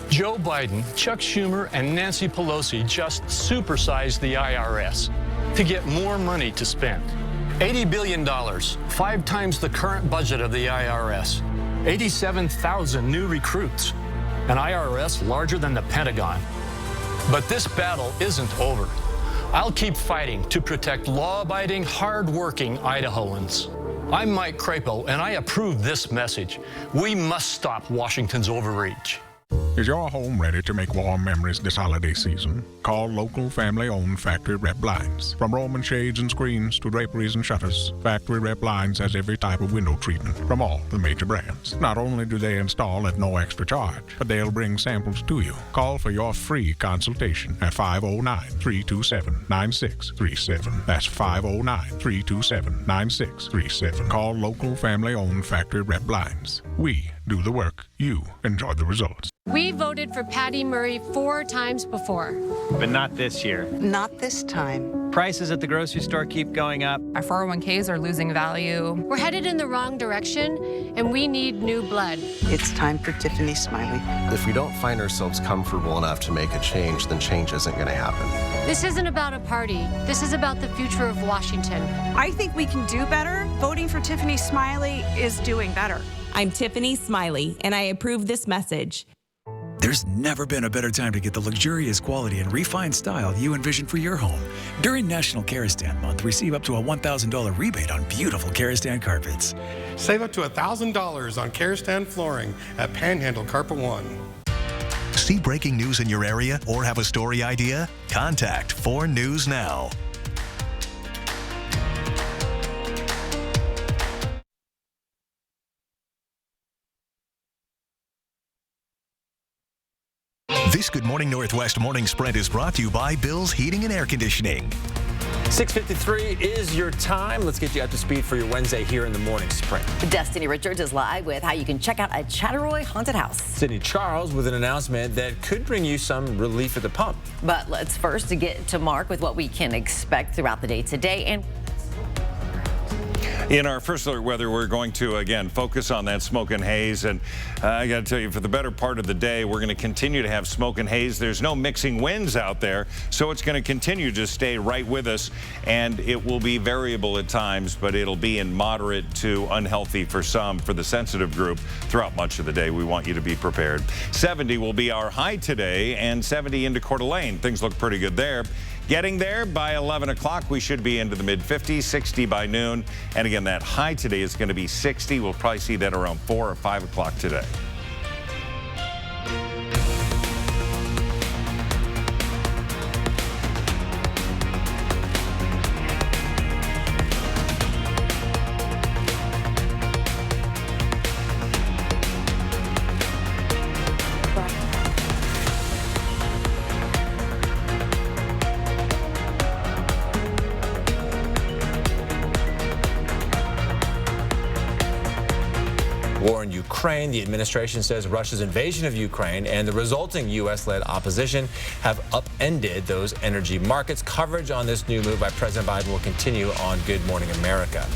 Joe Biden, Chuck Schumer, and Nancy Pelosi just supersized the IRS to get more money to spend. $80 billion, 5 times the current budget of the IRS. 87,000 new recruits, an IRS larger than the Pentagon. But this battle isn't over. I'll keep fighting to protect law-abiding, hard-working Idahoans. I'm Mike Crapo, and I approve this message. We must stop Washington's overreach. Is your home ready to make warm memories this holiday season? Call local family-owned Factory Rep Blinds. From Roman shades and screens to draperies and shutters, Factory Rep Blinds has every type of window treatment from all the major brands. Not only do they install at no extra charge, but they'll bring samples to you. Call for your free consultation at 509-327-9637. That's 509-327-9637. Call local family-owned Factory Rep Blinds. We do the work. You enjoy the results. We voted for Patty Murray 4 times before. But not this year. Not this time. Prices at the grocery store keep going up. Our 401ks are losing value. We're headed in the wrong direction, and we need new blood. It's time for Tiffany Smiley. If we don't find ourselves comfortable enough to make a change, then change isn't going to happen. This isn't about a party. This is about the future of Washington. I think we can do better. Voting for Tiffany Smiley is doing better. I'm Tiffany Smiley, and I approve this message. There's never been a better time to get the luxurious quality and refined style you envision for your home. During National Karastan Month, receive up to a $1,000 rebate on beautiful Karastan carpets. Save up to $1,000 on Karastan flooring at Panhandle Carpet One. See breaking news in your area or have a story idea? Contact 4 News Now. This Good Morning Northwest Morning Sprint is brought to you by Bill's Heating and Air Conditioning. 6:53 is your time. Let's get you up to speed for your Wednesday here in the Morning Sprint. Destiny Richards is live with how you can check out a Chattaroy haunted house. Sydney Charles with an announcement that could bring you some relief at the pump. But let's first get to Mark with what we can expect throughout the day today. And In our first alert weather, we're going to, again, focus on that smoke and haze. And I got to tell you, for the better part of the day, we're going to continue to have smoke and haze. There's no mixing winds out there, so it's going to continue to stay right with us. And it will be variable at times, but it'll be in moderate to unhealthy for some, for the sensitive group, throughout much of the day. We want you to be prepared. 70 will be our high today, and 70 into Coeur d'Alene. Things look pretty good there. Getting there by 11 o'clock, we should be into the mid-50s, 60 by noon. And again, that high today is going to be 60. We'll probably see that around 4 or 5 o'clock today. War in Ukraine. The administration says Russia's invasion of Ukraine and the resulting U.S.-led opposition have upended those energy markets. Coverage on this new move by President Biden will continue on Good Morning America.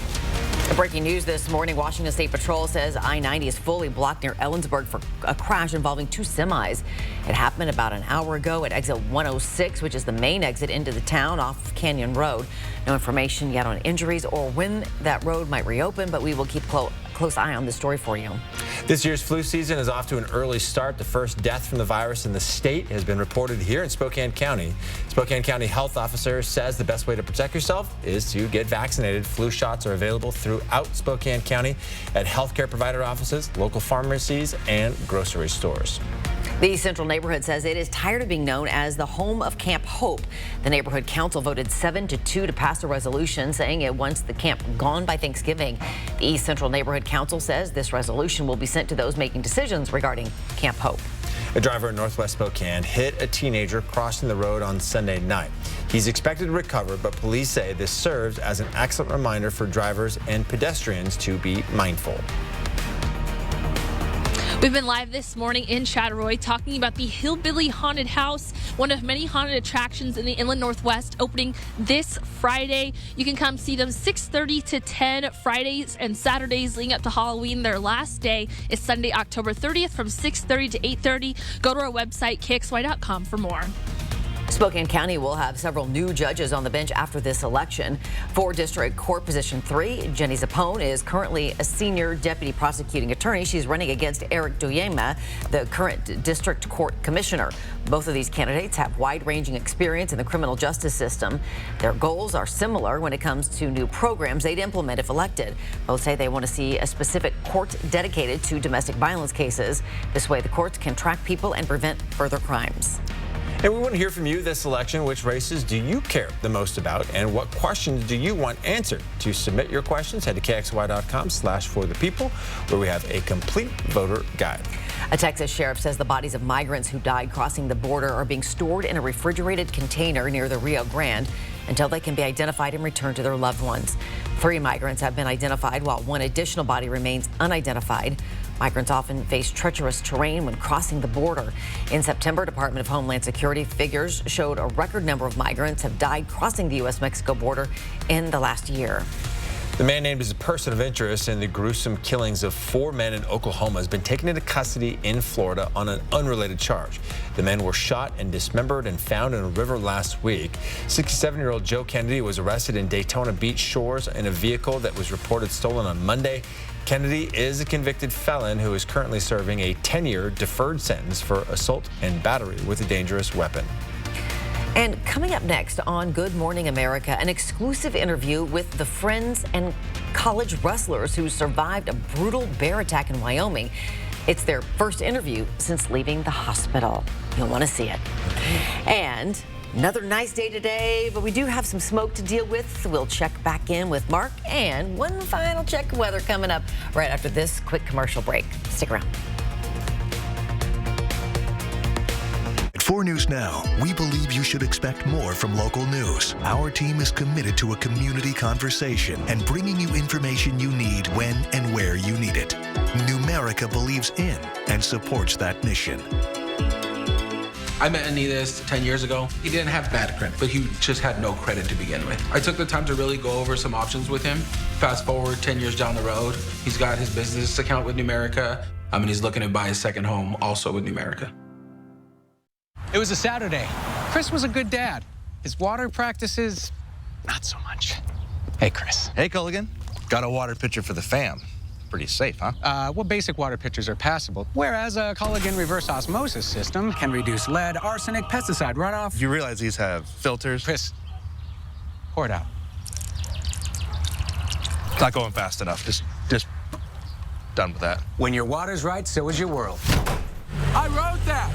Breaking news this morning, Washington State Patrol says I-90 is fully blocked near Ellensburg for a crash involving two semis. It happened about an hour ago at exit 106, which is the main exit into the town off Canyon Road. No information yet on injuries or when that road might reopen, but we will keep close eye on this story for you. This year's flu season is off to an early start. The first death from the virus in the state has been reported here in Spokane County. Spokane County health officer says the best way to protect yourself is to get vaccinated. Flu shots are available throughout Spokane County at healthcare provider offices, local pharmacies, and grocery stores. The Central neighborhood says it is tired of being known as the home of Camp Hope. The neighborhood council voted 7-2 to pass a resolution saying it wants the camp gone by Thanksgiving. The East Central Neighborhood Council says this resolution will be sent to those making decisions regarding Camp Hope. A driver in Northwest Spokane hit a teenager crossing the road on Sunday night. He's expected to recover, but police say this serves as an excellent reminder for drivers and pedestrians to be mindful. We've been live this morning in Chattaroy talking about the Hillbilly Haunted House, one of many haunted attractions in the Inland Northwest, opening this Friday. You can come see them 6:30 to 10 Fridays and Saturdays leading up to Halloween. Their last day is Sunday, October 30th from 6:30 to 8:30. Go to our website, KXY.com, for more. Spokane County will have several new judges on the bench after this election. For District Court Position 3, Jenny Zappone is currently a senior deputy prosecuting attorney. She's running against Eric Duyema, the current District Court Commissioner. Both of these candidates have wide-ranging experience in the criminal justice system. Their goals are similar when it comes to new programs they'd implement if elected. Both say they want to see a specific court dedicated to domestic violence cases. This way, the courts can track people and prevent further crimes. And we want to hear from you this election. Which races do you care the most about? And what questions do you want answered? To submit your questions, head to KXY.com/forthepeople, where we have a complete voter guide. A Texas sheriff says the bodies of migrants who died crossing the border are being stored in a refrigerated container near the Rio Grande until they can be identified and returned to their loved ones. 3 migrants have been identified, while 1 additional body remains unidentified. Migrants often face treacherous terrain when crossing the border. In September, Department of Homeland Security figures showed a record number of migrants have died crossing the U.S.-Mexico border in the last year. The man named as a person of interest in the gruesome killings of 4 men in Oklahoma has been taken into custody in Florida on an unrelated charge. The men were shot and dismembered and found in a river last week. 67-year-old Joe Kennedy was arrested in Daytona Beach shores in a vehicle that was reported stolen on Monday. Kennedy is a convicted felon who is currently serving a 10-year deferred sentence for assault and battery with a dangerous weapon. And coming up next on Good Morning America, an exclusive interview with the friends and college wrestlers who survived a brutal bear attack in Wyoming. It's their first interview since leaving the hospital. You'll want to see it. And another nice day today, but we do have some smoke to deal with. We'll check back in with Mark, and one final check of weather coming up right after this quick commercial break. Stick around. At 4 News Now, we believe you should expect more from local news. Our team is committed to a community conversation and bringing you information you need when and where you need it. Numerica believes in and supports that mission. I met Anidas 10 years ago. He didn't have bad credit, but he just had no credit to begin with. I took the time to really go over some options with him. Fast forward 10 years down the road, he's got his business account with Numerica. And he's looking to buy his second home also with Numerica. It was a Saturday. Chris was a good dad. His water practices, not so much. Hey, Chris. Hey, Culligan. Got a water pitcher for the fam. Pretty safe, huh? Well, basic water pitchers are passable, whereas a Culligan reverse osmosis system can reduce lead, arsenic, pesticide runoff. You realize these have filters? Chris, pour it out. It's not going fast enough. Just done with that. When your water's right, so is your world. I wrote that.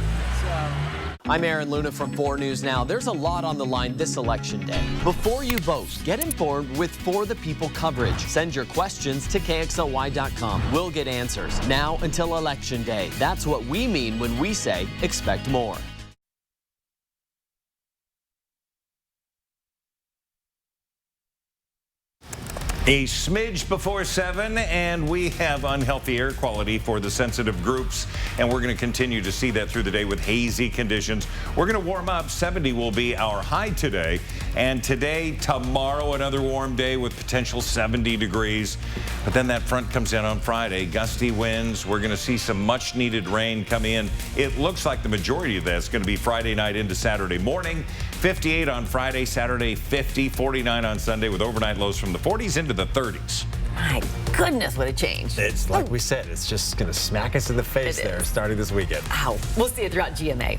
I'm Aaron Luna from 4 News Now. There's a lot on the line this election day. Before you vote, get informed with For the People coverage. Send your questions to KXLY.com. We'll get answers now until Election Day. That's what we mean when we say expect more. A smidge before 7, and we have unhealthy air quality for the sensitive groups, and we're going to continue to see that through the day with hazy conditions. We're going to warm up. 70 will be our high today, and tomorrow, another warm day with potential 70 degrees. But then that front comes in on Friday. Gusty winds. We're going to see some much-needed rain come in. It looks like the majority of that's going to be Friday night into Saturday morning. 58 on Friday, Saturday 50, 49 on Sunday with overnight lows from the 40s into the 30s. My goodness, what a change. It's like we said, it's just going to smack us in the face there starting this weekend. Ow. We'll see you throughout GMA.